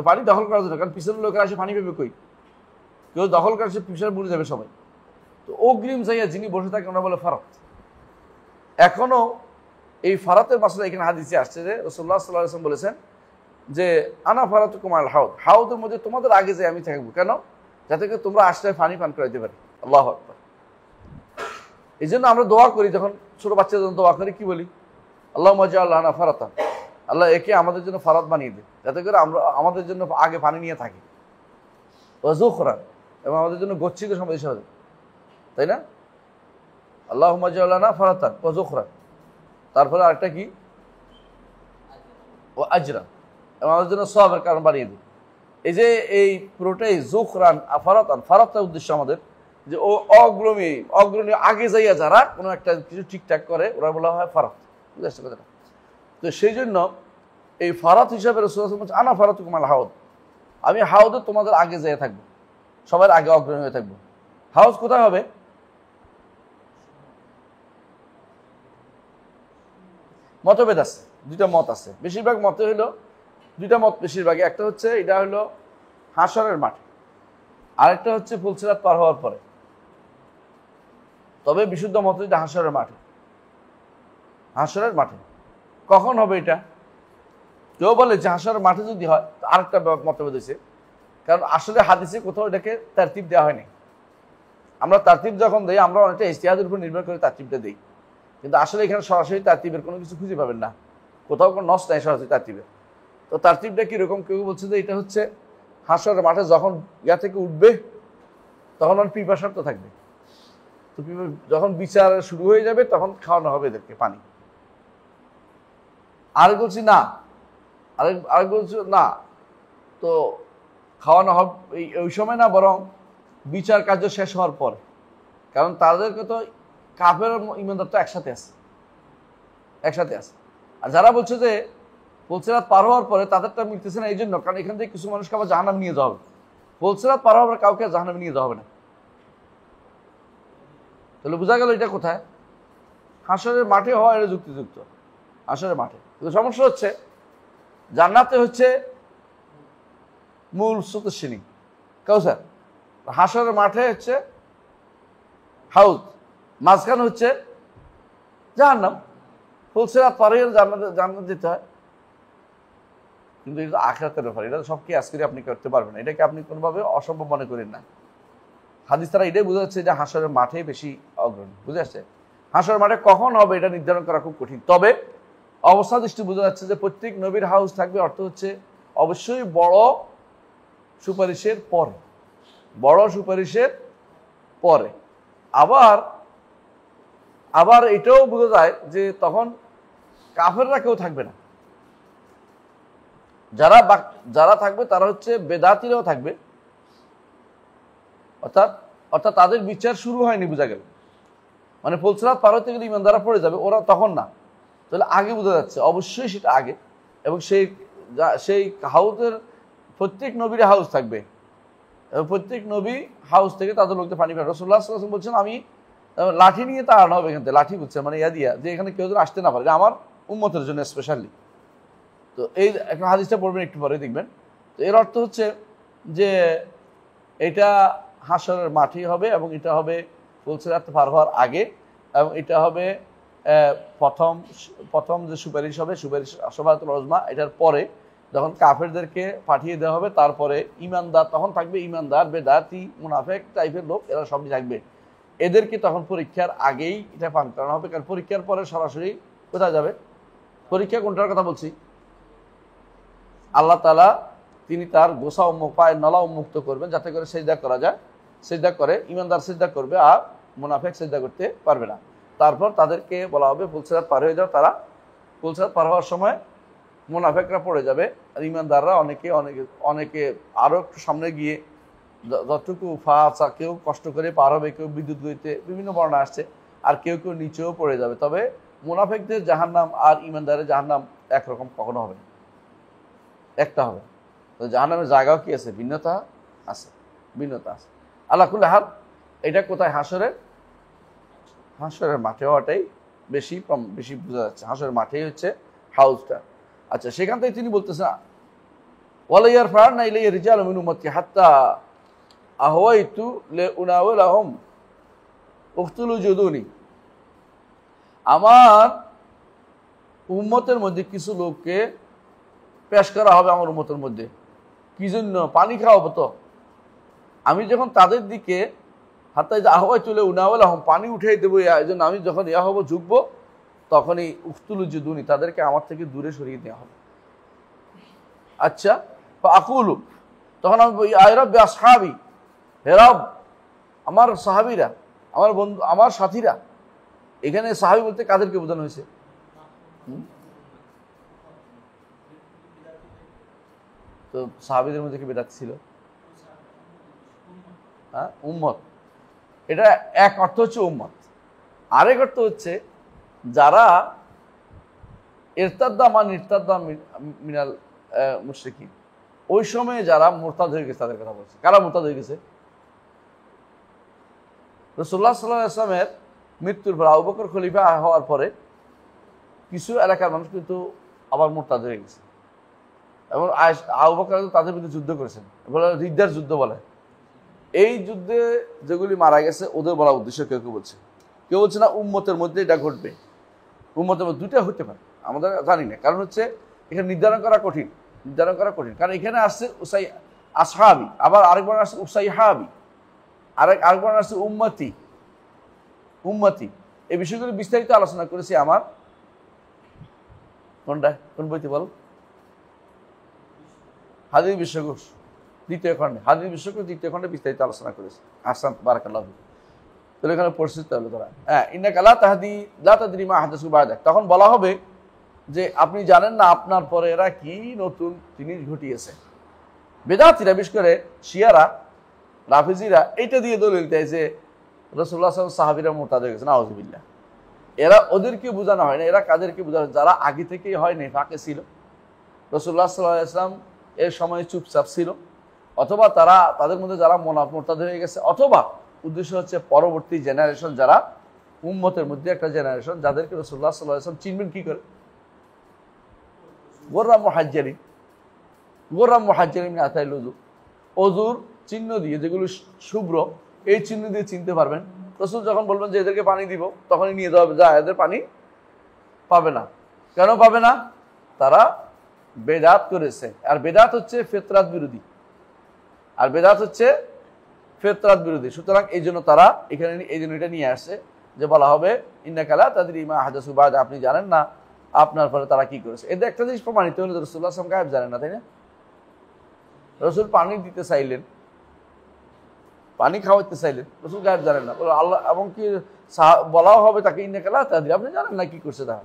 পানি দখল করার জন্য, কারণ পিছনের লোকেরা এসে পানি পেবে কই, কেউ দখল করে সে পিছনে বুড়ে যাবে সবাই। তো অগ্রিম যাইয়া যিনি বসে থাকে ওনারা বলে ফারাত। এখনো এই ফারাতের মাসলা এখানে হাদিসে আসছে যে রাসূলুল্লাহ সাল্লাল্লাহু আলাইহি ওয়াসাল্লাম বলেছেন যে আনা ফারাতুকুম আল হাউদ, হাউদের মধ্যে তোমাদের আগে যাই আমি থাকবো, কেন? যাতে করে তোমরা আসলে পানি পান করাইতে পারি। আল্লাহু আকবার। এই জন্য আমরা দোয়া করি, যখন ছোট বাচ্চা যখন দোয়া করি কি বলি? আল্লাহুম্মা জাআল লানা ফারাতান, আল্লাহ একে আমাদের জন্য ফারাত বানিয়ে দে, যাতে করে আমরা আমাদের জন্য আগে পানি নিয়ে থাকি। ওয়া যুখরান, এবং আমাদের জন্য গচ্ছিত সম্পদ হবে, তাই না? আল্লাহুম্মা জাআল লানা ফারাতান ওয়া যুখরান, তারপরে আরেকটা কি? ও আজরা, এবং আমাদের জন্য সওয়াবের কারণ বানিয়ে দিই। এই যে এই পুরোটাই যুখরান ফারাতান, ফারাতটা উদ্দেশ্য আমাদের যে ও অগ্রণী আগে যাইয়া যারা কোনো একটা কিছু ঠিকঠাক করে ওরা বলা হয় ফারাত, বুঝতে আসছে কথাটা? তো সেই জন্য এই ফারাত হিসাবে রাসূলুল্লাহ সাল্লাল্লাহু আলাইহি ওয়াসাল্লাম আনা ফারাতুকুম আল হাউদ, আমি হাউদে তোমাদের আগে যাইয়া থাকবো, সবার আগে অগ্রণী হয়ে থাকবো। হাউজ কোথায় হবে? মতভেদ আছে, দুইটা মত আছে। বেশিরভাগ মতে হইলো দুইটা মত, বেশিরভাগে একটা হচ্ছে এটা হলো হাশরের মাঠে, আরেকটা হচ্ছে ফুলসিরাত পার হওয়ার পরে। তবে বিশুদ্ধ মত এটা হাশরের মাঠে। হাশরের মাঠে কখন হবে এটা? কেউ বলে যে হাশরের মাঠে যদি হয়, আরেকটা মতভেদ হয়েছে, কারণ আসলে হাদিসে কোথাও এটাকে তারতিব দেওয়া হয়নি। আমরা তারতিব যখন দিই আমরা অনেকটা ইজতিহাদের উপর নির্ভর করে তারতিবটা দিই, কিন্তু আসলে এখানে সরাসরি তারতিবের কোনো কিছু খুঁজে পাবেন না, কোথাও কোনো নস নাই সরাসরি তারতিবের। তো তারতিবটা কীরকম? কেউ বলছে যে এটা হচ্ছে হাশরের মাঠে যখন ইয়া থেকে উঠবে তখন আর পিপাসার্থ থাকবে, তো যখন বিচার শুরু হয়ে যাবে তখন খাওয়ানো হবে এদেরকে পানি। আরেক বলছি না, আরেক বলছি না, তো খাওয়ানো হবে ওই সময় না, বরং বিচার কার্য শেষ হওয়ার পর, কারণ তাদেরকে তো কাফের ইমানদার তো একসাথে আছে। আর যারা বলছে যে ফুলসিরাত পার হওয়ার পরে তাদেরটা মিলতেছে না, এই জন্য কারণ এখান থেকে কিছু মানুষকে আবার জাহান্নামে নিয়ে যাওয়া হবে। ফুলসিরাত পার হওয়ার পর কাউকে জাহান্নামে নিয়ে যাওয়া হবে না। তাহলে বোঝা গেল এটা কোথায়? হাশরের মাঠে হওয়া, এটা যুক্তিযুক্ত, হাশরের মাঠে। কিন্তু সমস্যা হচ্ছে জান্নাতে হচ্ছে মূল স্রোতস্বিনী কাউসার, হাশরের মাঠে হচ্ছে হাউজ, মাঝখানে হচ্ছে জাহান্নাম। ফুলসিরাত পার হয়ে জান্নাত যেতে হয়, কিন্তু এটা আখিরাতের ব্যাপার, এটা সব কি আজকে আপনি করতে পারবেন, এটাকে আপনি কোনোভাবে অসম্ভব মনে করেন না। হাদিস তারা এটাই বোঝা যাচ্ছে যে হাশরের মাঠে বেশি অগ্রণী, বুঝে আসছে? হাশরের মাঠে কখন হবে এটা নির্ধারণ করা খুব কঠিন, তবে অবস্থা দৃষ্টি বোঝা যাচ্ছে যে প্রত্যেক নবীর হাউস থাকবে, অর্থ হচ্ছে অবশ্যই বড় সুপারিশের পরে। আবার এটাও বোঝা যায় যে তখন কাফেররা কেউ থাকবে না, যারা থাকবে তারা হচ্ছে বেদাতিরাও থাকবে, অর্থাৎ তাদের বিচার শুরু হয়নি, বোঝা গেল। মানে ফুলসিরাত পার হতে গেলে ইমানদাররা পড়ে যাবে, ওরা তখন না, তাহলে আগে বোঝা যাচ্ছে অবশ্যই সেটা আগে। এবং সেই হাউসের প্রত্যেক নবীর হাউস থাকবে, এবং প্রত্যেক নবী হাউস থেকে তাদের লোকদের পানি পাবে। রাসূলুল্লাহ সাল্লাল্লাহু আলাইহি ওয়াসাল্লাম বলছেন আমি লাঠি নিয়ে তাড়ানো হবে এখান থেকে, লাঠি বুঝছে মানে ইয়া দিয়া, যে এখানে কেউ যেন আসতে না পারে, আমার উম্মতের জন্য স্পেশালি। তো এই একটা হাদিসটা পড়বেন একটু পরে দেখবেন। তো এর অর্থ হচ্ছে যে এটা হাশরের মাঠেই হবে, এবং এটা হবে ফুলসিরাত পার হওয়ার আগে, এবং এটা হবে প্রথম যে সুপারিশ হবে, সুপারিশ শাফাআতুল উযমা, এটার পরে যখন কাফেরদেরকে পাঠিয়ে দেওয়া হবে, তারপরে ইমানদার তখন থাকবে, ইমানদার বেদাতি মুনাফিক টাইপের লোক এরা সবই থাকবে। এদেরকে তখন পরীক্ষার আগেই এটা পান করানো হবে, কারণ পরীক্ষার পরে সরাসরি কোথায় যাবে? পরীক্ষা কোনটার কথা বলছি? আল্লাহ তাআলা তিনি তার গোসা উন্মুখ পায়ের নলা উন্মুক্ত করবেন যাতে করে সেজদা করা যায়। সেজদা করে ইমানদার সেজদা করবে, আর মুনাফিক সেজদা করতে পারবে না। তারপর তাদেরকে বলা হবে ফুলসিরাত পার হয়ে যাও। তারা ফুলসিরাত পার হওয়ার সময় মুনাফিকরা পড়ে যাবে, আর ইমানদাররা অনেকে অনেকে অনেকে আরও একটু সামনে গিয়ে যতটুকু ফাঁসা, কেউ কষ্ট করে পার হবে, কেউ বিদ্যুৎ গতিতে, বিভিন্ন বর্ণনা আসছে, আর কেউ কেউ নিচেও পড়ে যাবে। তবে মুনাফিকদের জাহান্নাম আর ইমানদারের জাহান্নাম একরকম কখনো হবে না, একটা হবে। তো জাহান্নামের জায়গাও কি আছে? ভিন্নতা আছে, ভিন্নতা আছে। আল্লাহ কুল্লি হাল, এটা কোথায়? হাসরের মাঠে হওয়াটাই বেশি বেশি বোঝা যাচ্ছে। হাসরের মাঠেই হচ্ছে হাউসটা। আচ্ছা, সেখান থেকে তিনি বলতেছেন ওয়ালা ইয়ারফা'না ইলাইয়া রিজালুম মিন উম্মতি হাত্তা আহওয়াইতু লিউনাওয়ালাহুম উখতুলু জুদুনি। আমার উম্মতের মধ্যে কিছু লোককে পেশ করা হবে আমার উম্মতের মধ্যে। কি জন্য? পানি খাওয়াবো। তো আমি যখন তাদের দিকে হাত্তা আহওয়াইতু লিউনাওয়ালাহুম পানি উঠাই দেবো, এই জন্য আমি যখন ইয়া হবো, ঝুঁকবো, তখনই উখতুলু জুদুনি তাদেরকে আমার থেকে দূরে সরিয়ে দেওয়া হবে। আচ্ছা, আকুলু, তখন আমি বলি আয় রব্বি আসহাবি, হে রব আমার সাহাবীরা, আমার বন্ধু, আমার সাথীরা। এখানে সাহাবী বলতে কাদেরকে বোঝানো হয়েছে? তো সাহাবীদের মধ্যে কি বেদাত ছিল? হ্যাঁ, উম্মত। এটা এক অর্থ হচ্ছে উম্মত, আরেক অর্থ হচ্ছে যারা ইরতাদ্দা মিনাল মুশরিকিন, ওই সময়ে যারা মুরতাদ হয়ে গেছে তাদের কথা বলছে। কারা মুরতাদ হয়ে গেছে? রাসূলুল্লাহ সাল্লাল্লাহু আলাইহি ওয়াসাল্লামের মৃত্যুর পর, আবু বকর খলিফা হওয়ার পরে কিছু এলাকার মানুষ কিন্তু আবার মুরতাদ হয়ে গেছে, এবং আবু বকর তাদের বিরুদ্ধে যুদ্ধ করেছেন, বলে রিদ্দার যুদ্ধ বলে। এই যুদ্ধে যেগুলি মারা গেছে ওদের বলা উদ্দেশ্য কেউ কেউ বলছে, কেউ বলছে না উম্মতের মধ্যে এটা ঘটবে। উম্মতের মধ্যে দুইটা হতে পারে, আমাদের জানি না। কারণ হচ্ছে এখানে নির্ধারণ করা কঠিন, কারণ এখানে আসছে উসাই আসহাবি, আবার আরেকবার আসছে উসাইহাবি, আরেকবার আসছে উম্মতি। এই বিষয়গুলো বিস্তারিত আলোচনা করেছি আমার কোন বইতে বল? হাদিস বিশ্বকোষ দ্বিতীয় খণ্ডে বিস্তারিত আলোচনা করেছি। আহসান, বারাকাল্লাহু ফিক। তাহলে এখানে পরিস্থিতি তাহলে তারা ইন্নাকা লা তাদরি মা আহদাসু বা'দাক, তখন বলা হবে যে আপনি জানেন না আপনার পরে এরা কি নতুন জিনিস ঘটিয়েছে। বেদাতীরা, বিশেষ করে শিয়ারা, রাফিজিরা এইটা দিয়ে দলিল দেয় যে রাসূলুল্লাহ সাল্লাল্লাহু আলাইহি ওয়াসাল্লাম সাহাবীরা মুরতাদ হয়ে গেছে। নাউযুবিল্লাহ। এরা ওদেরকে বোঝানো হয় না, এরা কাদেরকে বোঝানো? যারা আগে থেকেই হয় নেফাকে ছিল, রাসূলুল্লাহ সাল্লাল্লাহু আলাইহি ওয়াসাল্লাম এর সময় চুপচাপ ছিল, অথবা তাদের মধ্যে যারা মুরতাদ হয়ে গেছে, অথবা উদ্দেশ্য হচ্ছে পরবর্তী জেনারেশন, যারা উম্মতের মধ্যে একটা জেনারেশন যাদেরকে রাসূলুল্লাহ সাল্লাল্লাহু আলাইহি ওয়াসাল্লাম চিনবেন কি করে? গোররাম মুহাজ্জিরিন মিন আথারিল উযু, ওযুর চিহ্ন দিয়ে, যেগুলো শুভ্র, এই চিহ্ন দিয়ে চিনতে পারবেন। রাসূল যখন বলবেন যে এদেরকে পানি দিব, তখনই নিয়ে যাওয়া হবে, যা এদের পানি পাবে না। কেন পাবে না? তারা বেদাত করেছে, আর বেদাত হচ্ছে ফিতরাত বিরোধী। সুতরাং এই জন্য তারা এখানে এটা নিয়ে আসছে যে বলা হবে ইন্নাকা লা তাদরি মা আহদাসু বা'দ, আপনি জানেন না আপনার পরে তারা কি করেছে। এদের একটা জিনিস প্রমাণিত হলো, রাসূলুল্লাহ সাল্লাল্লাহু আলাইহি ওয়াসাল্লাম গায়েব জানেন না, তাই না? রাসূল পানি দিতে চাইলেন, পানি খাওয়াইতে চাইলেন, রাসূল গায়েব জানেন না, আল্লাহ, এবং কি বলাও হবে তাকে ইন্নাকা লা তাদরি, আপনি জানেন না কি করছে তারা।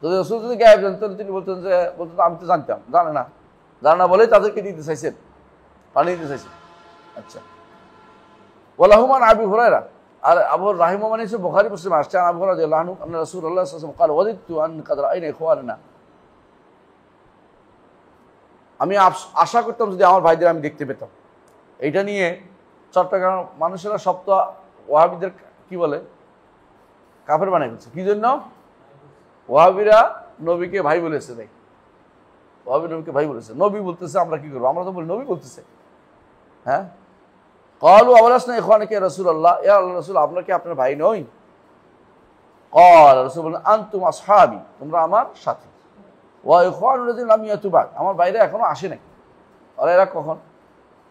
যদি রাসূল যদি গায়েব জানতেন, তিনি বলতেন আমি তো জানতাম, জানে না বলেই তাদেরকে দিতে চাইছেন, পানি দিতে চাইছেন। আচ্ছা, ওয়ালাহুমান আবি হুরায়রা, আর আবু রাহিমা মানে হচ্ছে বুখারী মুসলিম আসছে, আবু হুরায়রা রাদিয়াল্লাহু আনহু আন্না রাসূলুল্লাহ সাল্লাল্লাহু আলাইহি ওয়াসাল্লাম ক্বাল ওয়াদিতু আন কাদ রাআইনা ইখওয়ানানা, আমি আশা করতাম যদি আমার ভাইদের আমি দেখতে পেতাম। এইটা নিয়ে চট্টগ্রাম মানুষেরা সপ্তাহ ওয়াহাবিদের কি বলে, কাফের বানাই ফেলছে। কি জন্য? ওয়াহাবিরা নবীকে ভাই বলেছে, তাই নবীকে ভাই বলেছে, নবী বলতেছে, আমরা কি করবো? আমরা তো বলি নবী বলতেছে। হ্যাঁ, ক্বালু আওয়ালাসনা ইখওয়ানাকা ইয়া রাসূলুল্লাহ, ইয়া আল্লাহর রাসূল, আপনারা কি আপনার ভাই নই? ক্বাল, রাসূল বলেন আনতুম আসহাবি, তোমরা আমার সাথী। ওয়া ইখওয়ানুল লাযিনা লাম ইয়াতু বা'দ, আমার ভাইরা এখনো আসে নাই। আর এরা কখন?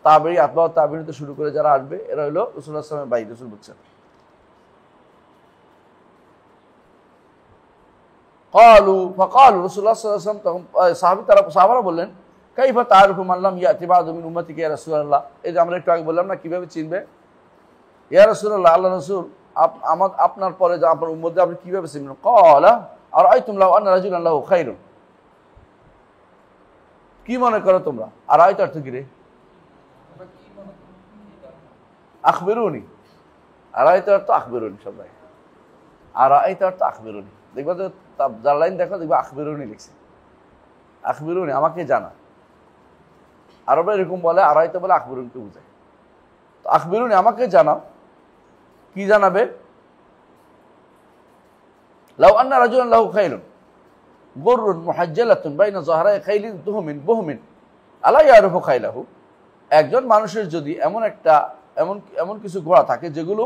তাবেঈ, আতবাউ তাবেঈন থেকে শুরু করে যারা আসবে, এরা হলো রাসূলুল্লাহ সাল্লাল্লাহু আলাইহি ওয়াসাল্লামের ভাই। রাসূল বলছেন ফাকালু রাসূলুল্লাহ সাল্লাল্লাহু আলাইহি ওয়াসাল্লাম তখন সাহাবারা বললেন, কাইফা তা'রিফু মান লাম ইয়াতি বা'দু মিন উম্মতিকা ইয়া রাসূলুল্লাহ। এই যে আমরা একটু আগে বললাম না কিভাবে চিনবে, ইয়া রাসূলুল্লাহ, আল্লাহ রাসূল আপনার পরে যে আপনার উম্মতদের আপনি কিভাবে চিনবেন? ক্বালা আরাআইতুম লাউ আন্না রাজুলান লাহু খায়রুন, কি মনে করো তোমরা? আর আয়ত অর্থ কি রে? আখবিরুনি। আর আয়ত অর্থ আখবিরুনি। সবাই আর আয়ত অর্থ আখবিরুনি। দেখবা তো যার লাইন দেখো, দেখবা আখবিরুনি লিখছে। আখবিরুনি আমাকে জানা। আরবে এরকম বলে, আর আয়ত বলে আখবিরুনকে বুঝায়। তো আখবিরুনি আমাকে জানাও, কি জানাবে? লাউ আন্না রাজুলান লাহু খায়রুন গররুন মুহাজ্জালাতুন বাইনা যাহরাই খাইলিন দুহমিন বুহমিন আলা ইয়ারিফু খাইলাহু। একজন মানুষের যদি এমন কিছু ঘোড়া থাকে যেগুলো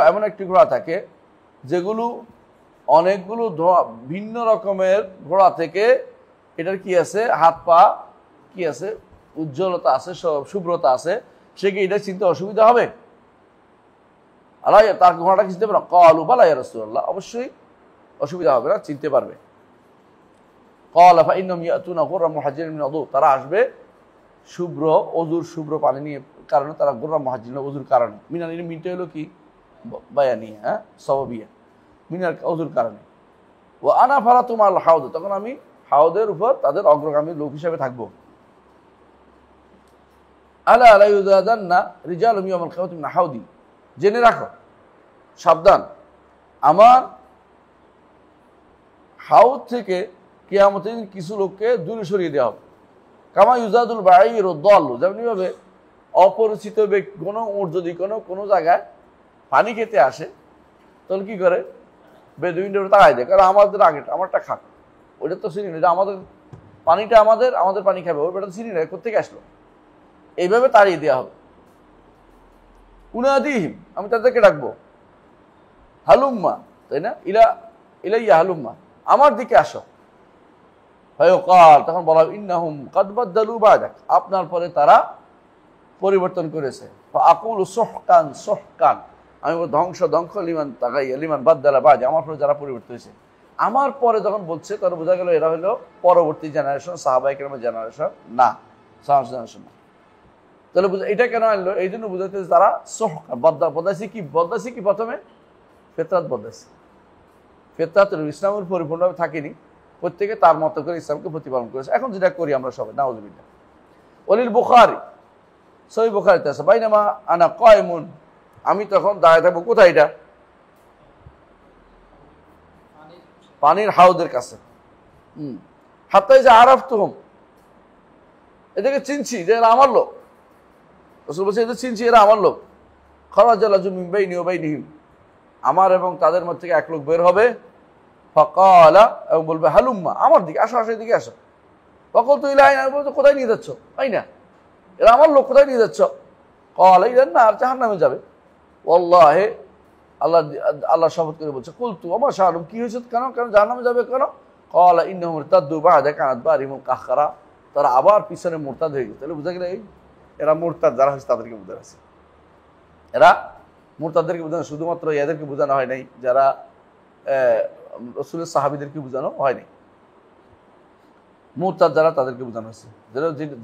এমন একটি ঘোড়া থাকে যেগুলো অনেকগুলো ভিন্ন রকমের ঘোড়া থেকে এটার কি আছে, হাত পা কি আছে, উজ্জ্বলতা আছে, শুভ্রতা আছে, সে কি এটা চিনতে অসুবিধা হবে? আল্লাহ তার ঘোড়াটা চিনতে পারে? ক্বালু বালা ইয়া রাসূলুল্লাহ, অবশ্যই অসুবিধা হবে না, চিনতে পারবে। ক্বালা ফাইন্নাহুম ইয়াতুনা গুররাম মুহাজ্জিলিন মিন উযু, তারা আসবে শুভ্র অজুর শুভ্র পানি নিয়ে, কারণে তারা গুররাম মুহাজ্জিলিন অজুর কারণে। মিনাল মিনটা হলো কি বায়ানি, হ্যাঁ সওয়াবিয়া, মিনাল অজুর কারণে। ওয়া আনা ফারাতুম আল হাউদ, তখন আমি হাউদের উপর তাদের অগ্রগামী লোক হিসেবে থাকবো। আলা লা ইউযাদান্না রিজালুম ইয়াউমাল কিয়ামাতি মিন হাউদি, জেনে রাখো, সাবধান, আমার হাউদ থেকে কিয়ামতের দিন কিছু লোককে দূরে সরিয়ে দেওয়া হবে। কামা ইউজাদুল বাঈর ওয়াদ-দাল, যেমনিভাবে অপরিচিত ব্যক্তি কোনো উট যদি কোনো জায়গায় পানি খেতে আসে, তাহলে কি করে? বেদুইনদের তাকায় দেয়, কারণ আমাদের আগে আমারটা খাক, ওইটা তো চিনি না, এটা আমাদের পানিটা আমাদের পানি খাবে, ওই বেটা তো চিনি না, কোথেকে আসলো, এইভাবে তাড়িয়ে দেওয়া হবে। উনাদিহিম, আমি তাদেরকে ডাকবো, হালুম্মা, তাই না, ইলাইয়া হালুম্মা, আমার দিকে আসো। ফায়ুকাল, তখন বলা হবে ইন্নাহুম কাদ বাদদালু বা'দাক, আপনার পরে তারা পরিবর্তন করেছে। ফাআকুলু সুহকান সুহকান, আমি বলবো ধ্বংস লিমান তাগাইয়া লিমান বাদদালা বা'দি, আমার পরে যারা পরিবর্তন হয়েছে। আমার পরে যখন বলছে তখন বোঝা গেল এরা হলো পরবর্তী জেনারেশন, সাহাবায়ে কেরামের জেনারেশন না, সাহাবা জেনারেশন না। তাহলে এটা কেন আনলো? এই জন্য বুঝাইতে তারা সুহকান বদলাইছে কি প্রথমে ফিতরাত বদলাইছে। ফিতরাত ইসলামের পরিপূর্ণভাবে থাকেনি, প্রত্যেকে তার মতো করে ইসলামকে প্রতিপালন করেছে। এখন যেটা করি আমরা সবাই, নাউযুবিল্লাহ। ওয়ালিল বুখারী, সহিহ বুখারীতে আছে, বাইনামা আনা কায়মুন, আমি তখন দাঁড়ায় থাকবো কোথায়? এটা পানির হাউদের কাছে। হাত্তা ইযা আরাফতুহুম, এদেরকে চিনছি যে এরা আমার লোক। রাসূল বলছে এদের চিনছি, এরা আমার লোক। খারাজা রাজুলুম মিন বাইনি ওয়া বাইনিহিম, আমার এবং তাদের মধ্যে থেকে এক লোক বের হবে। ফাকালা, এবং বলবে হালুম্মা, আমার দিকে আসো, আসো এদিকে আসো। ফাকালতু ইলা আইনা, বলতে কোথায় নিয়ে যাচ্ছ? আইনা, এরা আমার লোক, কোথায় নিয়ে যাচ্ছ? ক্বালা ইলান নার, জাহান্নামে যাবে। ওয়াল্লাহি, আল্লাহ শপথ করে বলছে, কুলতু ওয়া মা শাআনুম, কি হয়েছে, কেন জাহান্নামে যাবে কেন? ক্বালা ইন্নাহুম ইরতাদ্দু বা'দা কানাত বারিহুম কাহকারা, তারা আবার পিছনে মুরতাদ হয়ে গেছে। তাহলে বুঝা গেল এরা মুরতাদ যারা হয়েছে তাদেরকে বোঝানো হয়েছে। এরা মুরতাদদেরকে বোঝানো, শুধুমাত্র এদেরকে বোঝানো হয় নাই, যারা রাসূলের সাহাবীদেরকে বোঝানো হয়নি, মুরতাদ যারা তাদেরকে বোঝানো হয়েছে।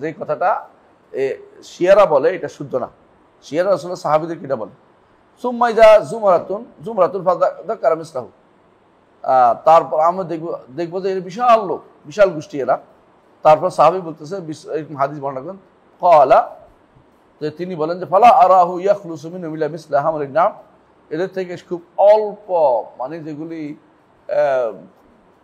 যে কথাটা শিয়ারা বলে এটা শুদ্ধ না, শিয়ারা রাসূলের সাহাবীদেরকে এটা বলে। সুম্মা ইযা জুমরাতুন ফাযাকারা মিসলাহু, তারপর আমরা দেখবো যে এর বিশাল লোক, বিশাল গোষ্ঠী এরা। তারপর সাহাবী বলতেছে, হাদিস বর্ণনা করেন, ক্বালা, যে তিনি বলেন যে ফালা আরাহু ইয়াখলুসু মিনহু ইল্লা মিসলা হামলিন নাম, এদের থেকে খুব অল্প, মানে যেগুলি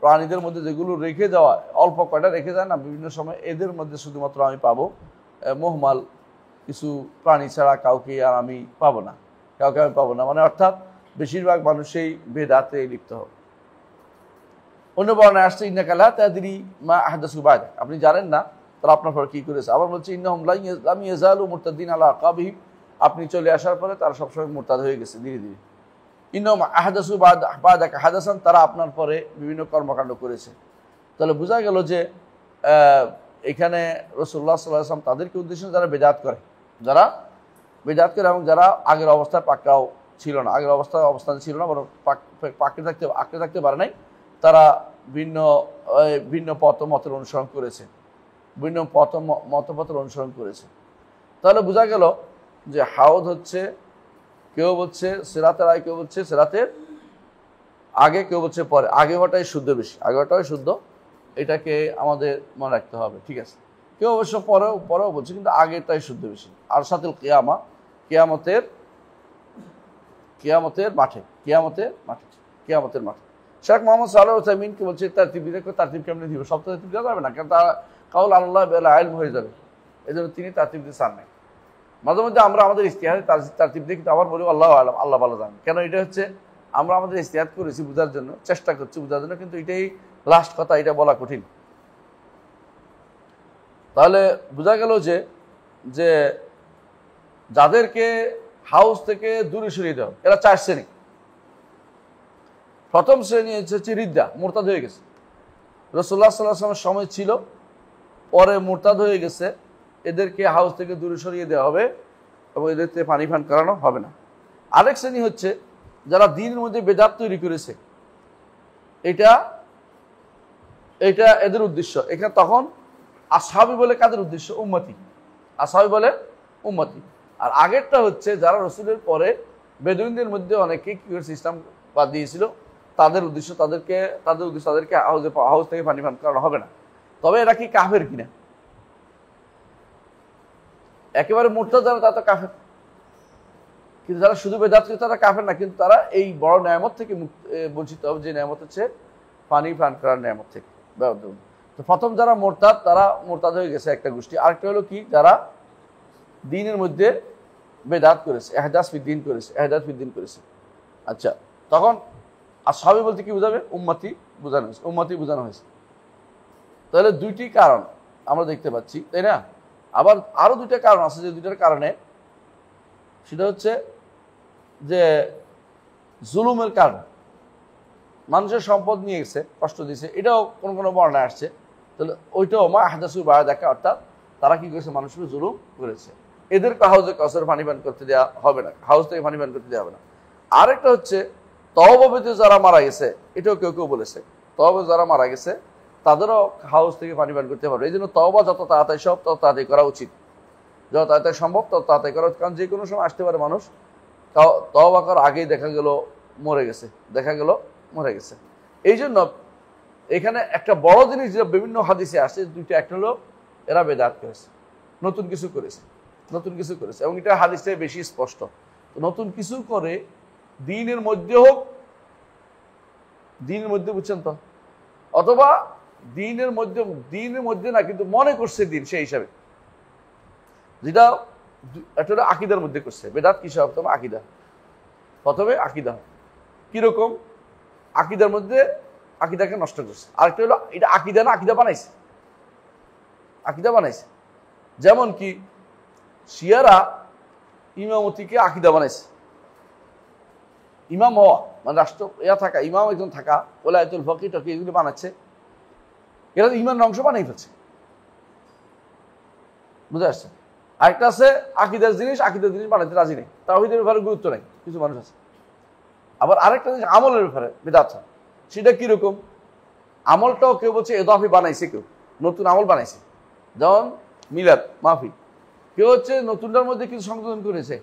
প্রাণীদের মধ্যে যেগুলো রেখে যাওয়া, অল্প কয়টা রেখে যায় না বিভিন্ন সময়, এদের মধ্যে শুধুমাত্র আমি পাবো মোহমাল কিছু প্রাণী ছাড়া কাউকে আর আমি পাবো না, মানে অর্থাৎ বেশিরভাগ মানুষই বেদাতে লিপ্ত হবে। অন্য বর্ণায় আসছে ইন্নাকা লা তাদরি মা আহদাসু বা'দাক, আপনি জানেন না তারা আপনার পর কি করেছে। আবার বলছে ইন্নাহুম লাম ইয়াজালু মুরতাদিন আলা আকাবিহিম, আপনি চলে আসার পরে তারা সবসময় মুরতাদ হয়ে গেছে ধীরে ধীরে। ইন্নাহুম আহদাসু বা'দাকা হাদাসান, তারা আপনার পরে বিভিন্ন কর্মকাণ্ড করেছে। তাহলে বোঝা গেল যে এখানে রাসূলুল্লাহ সাল্লাল্লাহু আলাইহি ওয়াসাল্লাম তাদেরকে উদ্দেশ্যে যারা বেদাত করে এবং যারা আগের অবস্থায় পাকড়াও ছিল না, আগের অবস্থান ছিল না, বরং আঁকড়ে থাকতে পারে নাই, তারা ভিন্ন ভিন্ন মতের অনুসরণ করেছে, ভিন্ন মতপথের অনুসরণ করেছে। তাহলে বোঝা গেল যে হাউদ হচ্ছে, কেউ বলছে সিরাতের আগে, কেউ বলছে সিরাতের আগে, কেউ বলছে পরে। আগে হওয়াটাই শুদ্ধ বেশি, আগে হওয়াটাই শুদ্ধ, এটাকে আমাদের মনে রাখতে হবে, ঠিক আছে। কেউ অবশ্য পরেও বলছে, কিন্তু আগেটাই শুদ্ধ বেশি। আর সাথে কিয়ামা, কিয়ামতের মাঠে শেখ মোহাম্মদ সালেহ উসাইমিনকে বলছে তারতিব কেমনি দিব, সব তারতিব দেওয়া যাবে না, কারণ তারা কাউল আল্লাহ ইলম হয়ে যাবে, এই জন্য তিনি তারতিব দিয়ে চান নাই। মাঝে মধ্যে আমরা আমাদের ইস্তিহারে তারতিব দিয়ে, কিন্তু আবার বলি আল্লাহ আলম, আল্লাহ ভালো জানেন। কেন? এটা হচ্ছে আমরা আমাদের ইস্তিহাদ করেছি বোঝার জন্য, চেষ্টা করছি বোঝার জন্য, কিন্তু এটাই লাস্ট কথা, এটা বলা কঠিন। তাহলে বোঝা গেল যে যাদেরকে হাউস থেকে দূরে সরিয়ে দেওয়া, এরা 4 শ্রেণী। প্রথম শ্রেণী হচ্ছে রিদ্দা, মুরতাদ হয়ে গেছে। রাসূলুল্লাহ সাল্লাল্লাহু আলাইহি ওয়াসাল্লামের সময় ছিল, পরে মুরতাদ হয়ে গেছে, এদেরকে হাউস থেকে দূরে সরিয়ে দেওয়া হবে এবং এদেরকে পানি পান করানো হবে না। আরেক শ্রেণী হচ্ছে যারা দ্বীনের মধ্যে বেদাত তৈরি করেছে, এটা এদের উদ্দেশ্য। এখানে তখন আসহাবী বলে কাদের উদ্দেশ্য? উম্মতি। আসহাবী বলে উম্মতি। আর আগেরটা হচ্ছে যারা রসুলের পরে বেদুইনদের মধ্যে অনেকে কি করেছে, ইসলাম বাদ দিয়েছিল, তাদের উদ্দেশ্য, তাদেরকে হাউস থেকে পানি পান করানো হবে না। তবে এরা কি কাফের কিনা? একেবারে মুরতাদ যারা, তারা তো কাফের। কিন্তু যারা শুধু বেদাত করে তারা কাফের না, কিন্তু তারা এই বড় নেয়ামত থেকে বঞ্চিত হবে, যে নেয়ামত হচ্ছে পানি পান করার নেয়ামত থেকে। তো প্রথম যারা মোরতাদ, তারা মোরতাদ হয়ে গেছে একটা গোষ্ঠী। আরেকটা হলো কি, যারা দ্বীনের মধ্যে বেদাত করেছে, ইহদাস ফিদ্দীন করেছে। আচ্ছা, তখন আসহাবী বলতে কি বোঝাবে? উম্মতি বোঝানো হয়েছে। তাহলে 2টি কারণ আমরা দেখতে পাচ্ছি, তাই না? আবার আরো 2টা কারণ আছে, যে 2টার কারণে, সেটা হচ্ছে যে জুলুমের কারণ, মানুষের সম্পদ নিয়ে গেছে, কষ্ট দিয়েছে, এটাও কোনো বর্ণায় আসছে। তাহলে ওইটাও মা আহদাসু বায়া দেখা, অর্থাৎ তারা কি করেছে? মানুষের জুলুম করেছে। এদেরকে হাউজে কাউসার পানি পান করতে দেওয়া হবে না, হাউস থেকে পানি পান করতে দেওয়া হবে না। আরেকটা হচ্ছে তওবাতে যারা মারা গেছে, এটাও কেউ বলেছে, তওবা যারা মারা গেছে তাদেরও হাউস থেকে পানি পান করতে পারবে। এই জন্য তওবা যত তাড়াতাড়ি তত তাড়াতাড়ি করা উচিত, যত তাড়াতাড়ি সম্ভব তত তাড়াতাড়ি করা উচিত। কারণ যে কোনো সময় আসতে পারে মানুষ, তওবা করার আগেই দেখা গেল মরে গেছে। এই জন্য এখানে একটা বড় জিনিস যে বিভিন্ন হাদিসে আসে 2টা, একটা হলো এরা বেদাত করেছে, নতুন কিছু করেছে, এবং এটা হাদিসে বেশি স্পষ্ট। নতুন কিছু করে দ্বীনের মধ্যে হোক, দ্বীনের মধ্যে, বুঝছেন তো, অথবা দ্বীনের মধ্যে না, কিন্তু মনে করছে দ্বীন সেই হিসাবে, যেটা একটা হলো আকীদার মধ্যে করছে। বেদাত কিসে হবে? আকীদা, প্রথমে আকীদা কিরকম, আকীদার মধ্যে আকীদাকে নষ্ট করছে। আরেকটা হলো এটা আকীদা না, আকীদা বানাইছে। যেমন কি শিয়ারা ইমামতিকে আকীদা বানাইছে, ইমাম হওয়া মানে রাষ্ট্র থাকা, ইমাম একজন থাকা, ওলায়াতুল ফকিহ টকি এগুলো বানাচ্ছে, এরা ইমান অংশ বানাই ফেলছে, বুঝে আসছে। আরেকটা আছে আকীদার জিনিস বানাইতে রাজি নেই, তাওহীদের ব্যাপারে গুরুত্ব নেই, কিছু মানুষ আছে। আবার আরেকটা জিনিস আমলের ব্যাপারে বিদআত, সেটা কিরকম? আমলটাও কেউ বলছে এদাফি বানাইছে, কেউ নতুন আমল বানাইছে, যেমন মিলাদ মাহফিল। কেউ হচ্ছে নতুনটার মধ্যে কিছু সংযোজন করেছে,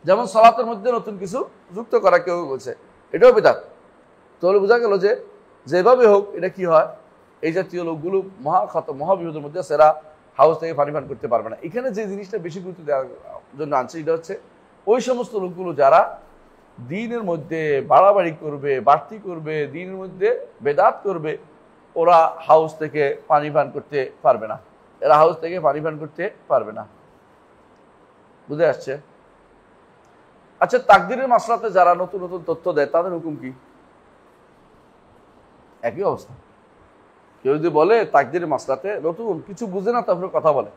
যেমন সালাতের মধ্যে নতুন কিছু যুক্ত করা, কেউ বলছে এটাও বিদআত। তাহলে বোঝা গেল যে যেভাবে হোক এটা কি হয়, এই জাতীয় লোকগুলো মহাবিপদের মধ্যে সেরা হাউস থেকে পানি পান করতে পারবে না। এখানে যে জিনিসটা বেশি গুরুত্ব দেওয়ার জন্য আনছে, এটা হচ্ছে ওই সমস্ত লোকগুলো যারা দ্বীনের মধ্যে বাড়াবাড়ি করবে, বাড়তি করবে, দ্বীনের মধ্যে বেদাত করবে, ওরা হাউস থেকে পানি পান করতে পারবে না, বুঝে আসছে? আচ্ছা, তাকদীরের মাসলাতে যারা নতুন নতুন তথ্য দেয়, তাদের হুকুম কি? একই অবস্থা। কেউ যদি বলে তাকদীরের মাসলাতে নতুন কিছু বুঝে না, তারপরে কথা বলে,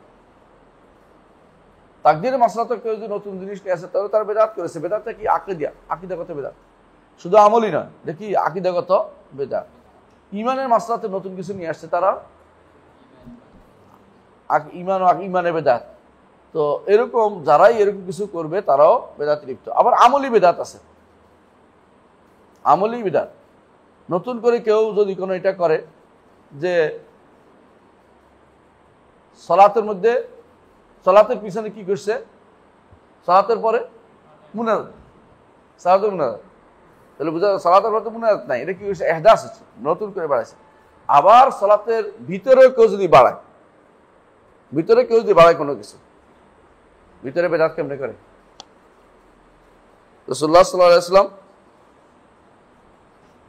তাকদীরের মাসলাতে কেউ যদি নতুন জিনিস নিয়ে আসে, তাহলে তারা বেদাত করেছে। বেদাতটা কি? আকীদাগত বেদাত, শুধু আমলই নয়, দেখি আকীদাগত বেদাত। ইমানের মাসলাতে নতুন কিছু নিয়ে আসছে তারা, ইমানে বেদাত। তো এরকম যারাই এরকম কিছু করবে তারাও বেদাতে লিপ্ত। আবার আমলি বেদাত আছে, আমলি বেদাত, নতুন করে কেউ যদি কোনো এটা করে যে সালাতের মধ্যে, সালাতের পিছনে কি করছে, সালাতের পরে মুনাজাত, সালাতের মুনাজাত, তাহলে বুঝা সালাতের পরে তো মুনাজাত নাই, এটা কি করছে, ইহদাস হচ্ছে, নতুন করে বাড়াইছে। আবার সালাতের ভিতরে কেউ যদি বাড়ায়, ভিতরে কেউ যদি বাড়ায় কোনো কিছু, ভিতরে বেদাত কেমনে করে? রাসূলুল্লাহ সাল্লাল্লাহু আলাইহি ওয়াসাল্লাম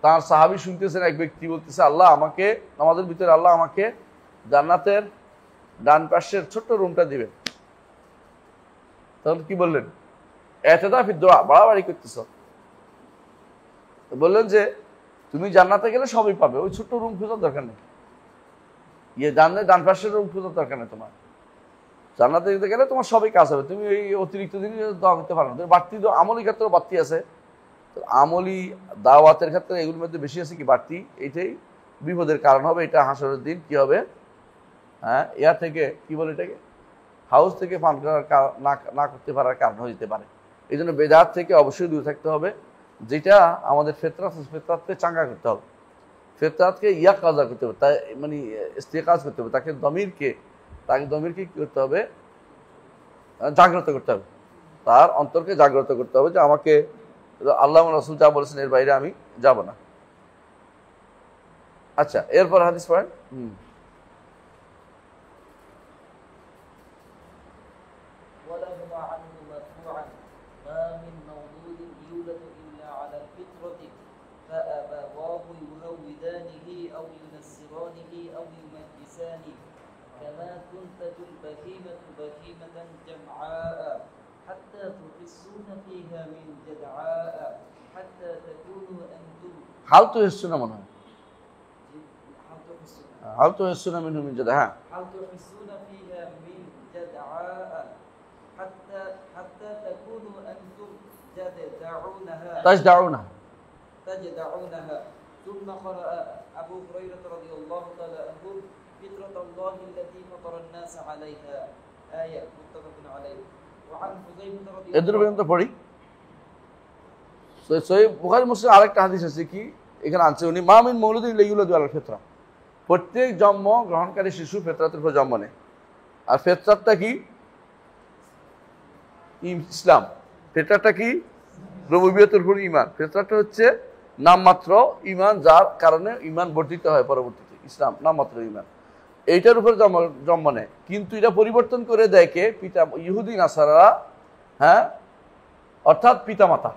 তার সাহাবী শুনতেছেন, এক ব্যক্তি বলতেছে, আল্লাহ আমাকে, আমাদের ভিতরে আল্লাহ আমাকে জান্নাতের ডান পাশের ছোট্ট রুমটা দিবেন। তখন কি বললেন? ইতিদাফি দোয়া, বাড়াবাড়ি করতেছ। বললেন যে তুমি জান্নাতে গেলে সবই পাবে, ওই ছোট্ট রুম খোঁজার দরকার নেই, ডান পাশের রুম খোঁজার দরকার নেই, তোমার জান্নাতে যেতে গেলে তোমার সবই কাজ হবে, তুমি ওই অতিরিক্ত দিন দোয়া করতে পারো না। বাড়তি আমলি ক্ষেত্রে বাড়তি আছে, আমলি দাওয়াতের ক্ষেত্রে এগুলোর মধ্যে বেশি আছে কি বাড়তি, এইটাই বিপদের কারণ হবে। এটা হাসরের দিন কি হবে, হ্যাঁ, ইয়া থেকে কি বলে এটাকে, হাউস থেকে পান করার না করতে পারার কারণ হয়ে যেতে পারে। এই জন্য বেদাত থেকে অবশ্যই দূরে থাকতে হবে। যেটা আমাদের ফেতরাতকে চাঙ্গা করতে হবে, ফেতরাতকে ইয়া কাজা করতে হবে, তাই মানে ইস্তেকাজ করতে হবে, তাকে দমিরকে কি করতে হবে, জাগ্রত করতে হবে, তার অন্তরকে জাগ্রত করতে হবে যে আমাকে আল্লাহ রাসূল যা বলেছেন এর বাইরে আমি যাব না। আচ্ছা, এরপর হাদিস পড়েন। كما تنتج البهيمة بهيمة جمعاء حتى تحسون فيها من جدعاء حتى تكونوا أنتم হাল তো এসছে না মনে হয়, হাল তো এসছে না মিনহু মিন জাদা, হ্যাঁ, هل تحسون فيها من جدعاء حتى تكونوا أنتم تجدعونها ثم قرأ أبو هريرة رضي الله تعالى عنه فطرة الله التي فطر الناس عليها آية متفق عليه وعن حذيفة رضي الله এদের পর্যন্ত পড়ি। সহিহ বুখারী মুসলিম আরেকটা হাদিস আছে কি এখানে আনছে উনি, মা মিন মাউলুদিন ইল্লা ইউলাদু আলাল ফিতরা, প্রত্যেক জন্ম গ্রহণকারী শিশু ফিতরাতের উপর জন্ম নেয়। আর ফিতরাতটা কি? ইসলাম। ফিতরাতটা কি? রুবুবিয়তের উপর ঈমান। ফিতরাতটা হচ্ছে নামমাত্র ঈমান, যার কারণে ঈমান বর্ধিত হয় পরবর্তীতে, ইসলাম নামমাত্র ঈমান, এইটার উপর জন্ম নেয়। কিন্তু এটা পরিবর্তন করে দেয় কে? পিতা, ইহুদি নাসারা, হ্যাঁ, অর্থাৎ পিতামাতা,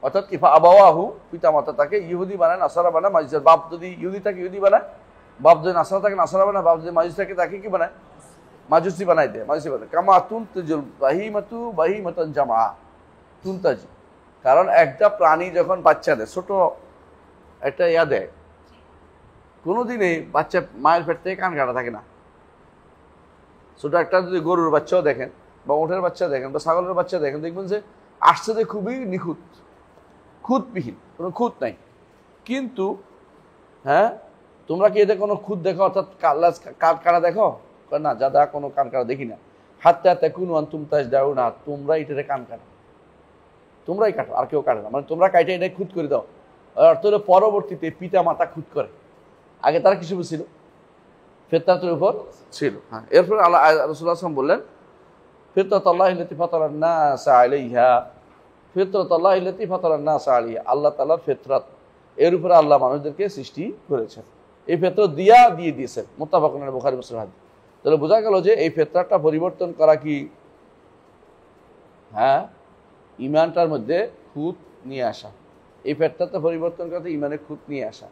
অর্থাৎ ইফা আবাওয়াহু, পিতামাতা তাকে ইহুদি বানায়, নাসারা বানায়, মাজিসের বাপ যদি ইহুদি থাকে ইহুদি বানায়, বাপ যদি নাসারা থাকে নাসারা বানায়, বাপ যদি মাজিস থাকে তাকে কি বানায়? মাজুসি বানাই দেয়, মাজুসি বানায়। কামা তুনতাজুল বাহিমাতু বাহিমাতান জামা, তুনতাজি, কারণ একটা প্রাণী যখন বাচ্চা দেয়, ছোট একটা ইয়া দেয়, কোনোদিনই বাচ্চা মায়ের পেট থেকে কান কাটা থাকে না। ছোট একটা যদি গরুর বাচ্চাও দেখেন বা ওঠের বাচ্চা দেখেন বা ছাগলের বাচ্চা দেখেন, দেখবেন যে আসছে যে খুবই নিখুঁত, খুঁতবিহীন, কোনো খুঁত নাই। কিন্তু হ্যাঁ, তোমরা কি এতে কোনো খুঁত দেখো, অর্থাৎ কান কাটা দেখো? না, যাদা কোনো কান কাটা দেখি না। হাত্তা তাকুনু আনতুম তাজদাউনা, তোমরা এটাতে কান কাটো, তোমরাই কাটো, আর কেউ কাটে না, মানে তোমরা কাটে এটাই খুঁত করে দাও। অর্থ হলো পরবর্তীতে পিতা মাতা খুঁত করে, আগে তারা কিছু ছিল, ফিতরাতের উপর ছিল। হ্যাঁ, এরপর আল্লাহ রাসূলুল্লাহ সাল্লাল্লাহু আলাইহি ওয়াসাল্লাম বললেন, ফিতরাতাল্লাহি আল্লাতী ফাতারান নাস আলাইহা, ফিতরাতাল্লাহি আল্লাতী ফাতারান নাস আলাইহা, আল্লাহ তাআলার ফিতরাত, এর উপরে আল্লাহ মানুষদেরকে সৃষ্টি করেছেন, এই ফিতরত দিয়ে দিয়েছেন। মুত্তাফাকুন আলাইহি, বুখারী মুসলিম হাদিস। তাহলে বোঝা গেল যে এই ফিতরাতটা পরিবর্তন করা কি, হ্যাঁ, ঈমানটার মধ্যে খুঁত নিয়ে আসা, এই ফিতরাতটা পরিবর্তন করতে ঈমানে খুঁত নিয়ে আসা,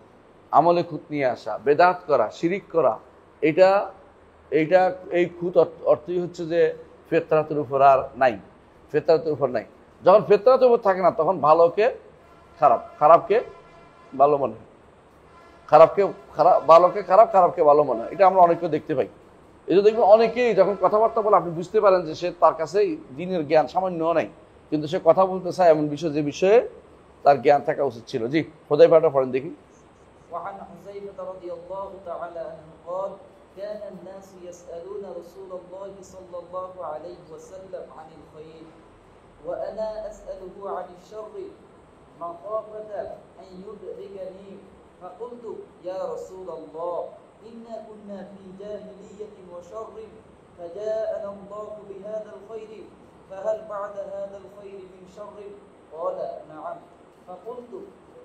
আমলে খুঁত নিয়ে আসা, বেদাত করা, শিরিক করা, এইটা এই খুঁত অর্থই হচ্ছে যে ফিতরাতের উপর আর নাই, ফিতরাতের উপর নাই। যখন ফিতরাতের উপর থাকে না, তখন ভালোকে খারাপ, খারাপকে ভালো মনে হয়, খারাপকে খারাপ, ভালোকে খারাপ, খারাপকে ভালো মনে হয়। এটা আমরা অনেককে দেখতে পাই। এই যে দেখবেন অনেকেই যখন কথাবার্তা বলে, আপনি বুঝতে পারেন যে সে, তার কাছে দিনের জ্ঞান সামান্যও নাই, কিন্তু সে কথা বলতে চায় এমন বিষয় যে বিষয়ে তার জ্ঞান থাকা উচিত ছিল। জি, হুযায়ফাটা পড়েন দেখি। وعن حذيفة رضي الله تعالى عنه قال كان الناس يسألون رسول الله صلى الله عليه وسلم عن الخير وأنا أسأله عن الشر مخافة أن يدركني فقلت يا رسول الله إنا كنا في جاهلية وشر فجاءنا الله بهذا الخير فهل بعد هذا الخير من شر؟ قال نعم. فقلت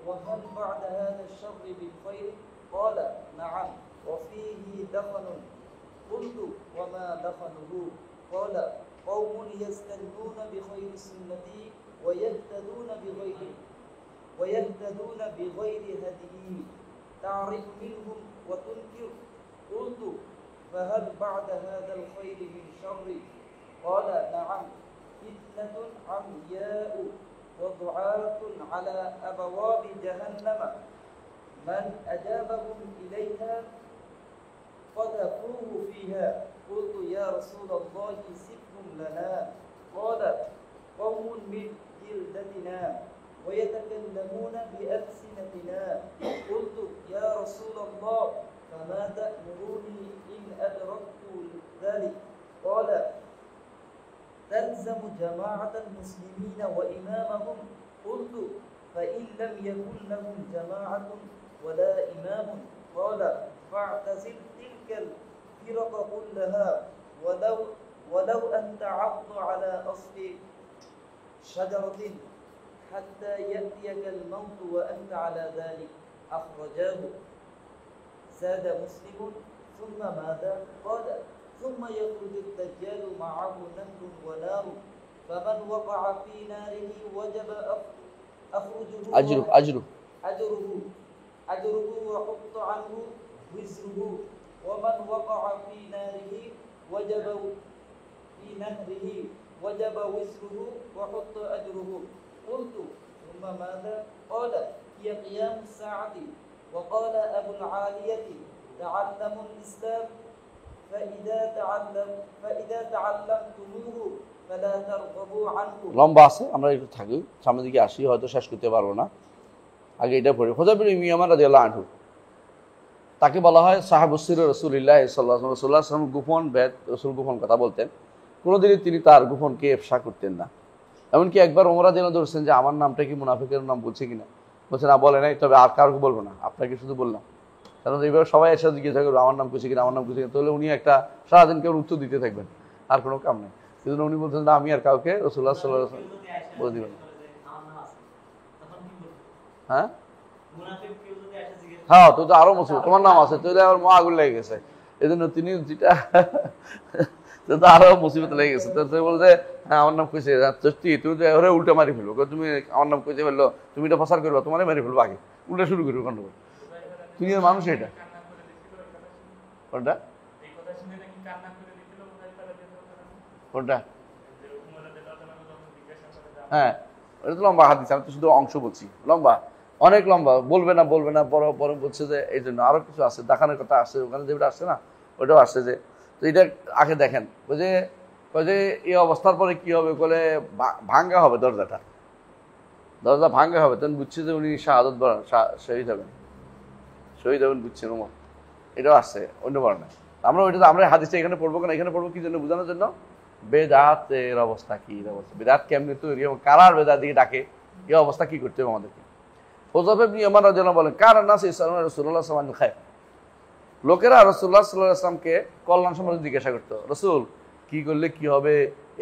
وهل بعد هذا الشر من خير؟ قال نعم وفيه دخن. قلت وما دخنه؟ قال قوم يستنون بخير سنتي ويهتدون بغير هديه تعرف منهم وتنكر. قلت فهل بعد هذا الخير من شر؟ قال نعم فتنة عمياء وضعاة على أبواب جهنم من أجابهم إليها قذفوه فيها. قلت يا رسول الله سفهم لنا. قال قوم من جلدتنا ويتكلمون بألسنتنا. قلت يا رسول الله فما تأمرني إن أدركت ذلك؟ قال تلزم جماعة المسلمين وإمامهم. قلت فإن لم يكن لهم جماعة ولا إمام؟ قال فاعتزل تلك الفرق كلها ولو أن تعض على أصل شجرة حتى يأتيك الموت وأنت على ذلك. أخرجاه. زاد مسلم ثم ماذا؟ قال ثم يخرج الدجال معه نهر ونار فمن وقع في ناره وجب أخرجه أجره وحط عنه وزره ومن وقع في ناره وجب في نهره وجب وزره وحط أجره. قلت ثم ماذا؟ قال هي قيام الساعة. وقال أبو العالية تعلموا الإسلام فإذا تعلمتموه فلا ترغبوا عنه. লম্বা আছে, আমরা একটু থাকি, সামনের দিকে আসি, হয়তো শেষ করতে পারবো না, আগে এটা পড়ি। হুযায়ফা বিন ইয়ামান রাদিয়াল্লাহু আনহু, তাকে বলা হয় সাহাবুস সির রাসূলুল্লাহ সাল্লাল্লাহু আলাইহি ওয়াসাল্লাম। গোপন বেদ রাসূল গোপন কথা বলতেন, কোনোদিনই তিনি তার গোপনকে ইফশা করতেন না। এমনকি একবার ওমর রাদিয়াল্লাহু আনহু ধরছেন যে আমার নামটা কি মুনাফিকের নাম বলছে কিনা, বলছে না বলে নাই, তবে আর কাউকে বলবো না, আপনাকে শুধু বললাম। কারণ এইভাবে সবাই এসে জিজ্ঞাসা করবে আমার নাম কইছে কিনা, আমার নাম কইছে কিনা, তাহলে উনি একটা সারাদিন কেউ উত্তর দিতে থাকবেন, আর কোনো কাম নেই। সেজন্য উনি বলছেন না, আমি আর কাউকে রাসূলুল্লাহ সাল্লাল্লাহু আলাইহি ওয়াসাল্লাম বলে দিবেন। হ্যাঁ হ্যাঁ, তো আরো মুসিবত, তোমার নাম আছে, তাহলে আমার মা আগুন লেগে গেছে, এই জন্য তিনি যেটা তো আরো মুসিবত লেগে গেছে। তো বলছে হ্যাঁ আমার নাম কইছে, তুমি তো ওরে উল্টা মারি ফেলবো, তুমি আমার নাম কইছে ফেললো, তুমি এটা প্রচার করবা, তোমারে মারি ফেলবো, আগে উল্টা শুরু করবো কাণ্ড। তুমি মানুষ এটা কোনটা কোনটা? হ্যাঁ, এটা তো লম্বা হাদিস, আমি তো শুধু অংশ বলছি, লম্বা, অনেক লম্বা, বলবে না পরে বলছে যে এই জন্য আরো কিছু আছে, দেখানোর কথা আসছে, ওখানে যেটা আসছে না ওটাও আসছে। যে তো এটা আগে দেখেন, ওই যে এই অবস্থার পরে কি হবে, বলে ভাঙ্গা হবে, দরজা ভাঙ্গা হবে, তখন বুঝছে যে উনি শাহাদত শহীদ হবেন বুঝছেন ওমর, এটাও আসছে অন্য বর্ণায়। আমরা হাদিসটা এখানে পড়বো কেন, এখানে পড়বো কি জন্য, বোঝানোর জন্য বেদাতের অবস্থা কি, বেদাত কেমনি তৈরি এবং কারার বেদাত দিকে ডাকে, এই অবস্থা কি করতে হবে আমাদেরকে। হুযায়ফা বিন ইয়ামান রাদিয়াল্লাহু আনহু বলেন কারান নাস ইয়াসআলুনা রাসূলুল্লাহ সাল্লাল্লাহু আলাইহি ওয়াসাল্লাম, লোকেরা রাসূলুল্লাহ সাল্লাল্লাহু আলাইহি ওয়াসাল্লামকে কল্যাণ সম্পর্কে জিজ্ঞাসা করতো, রাসূল কি করলে কি হবে,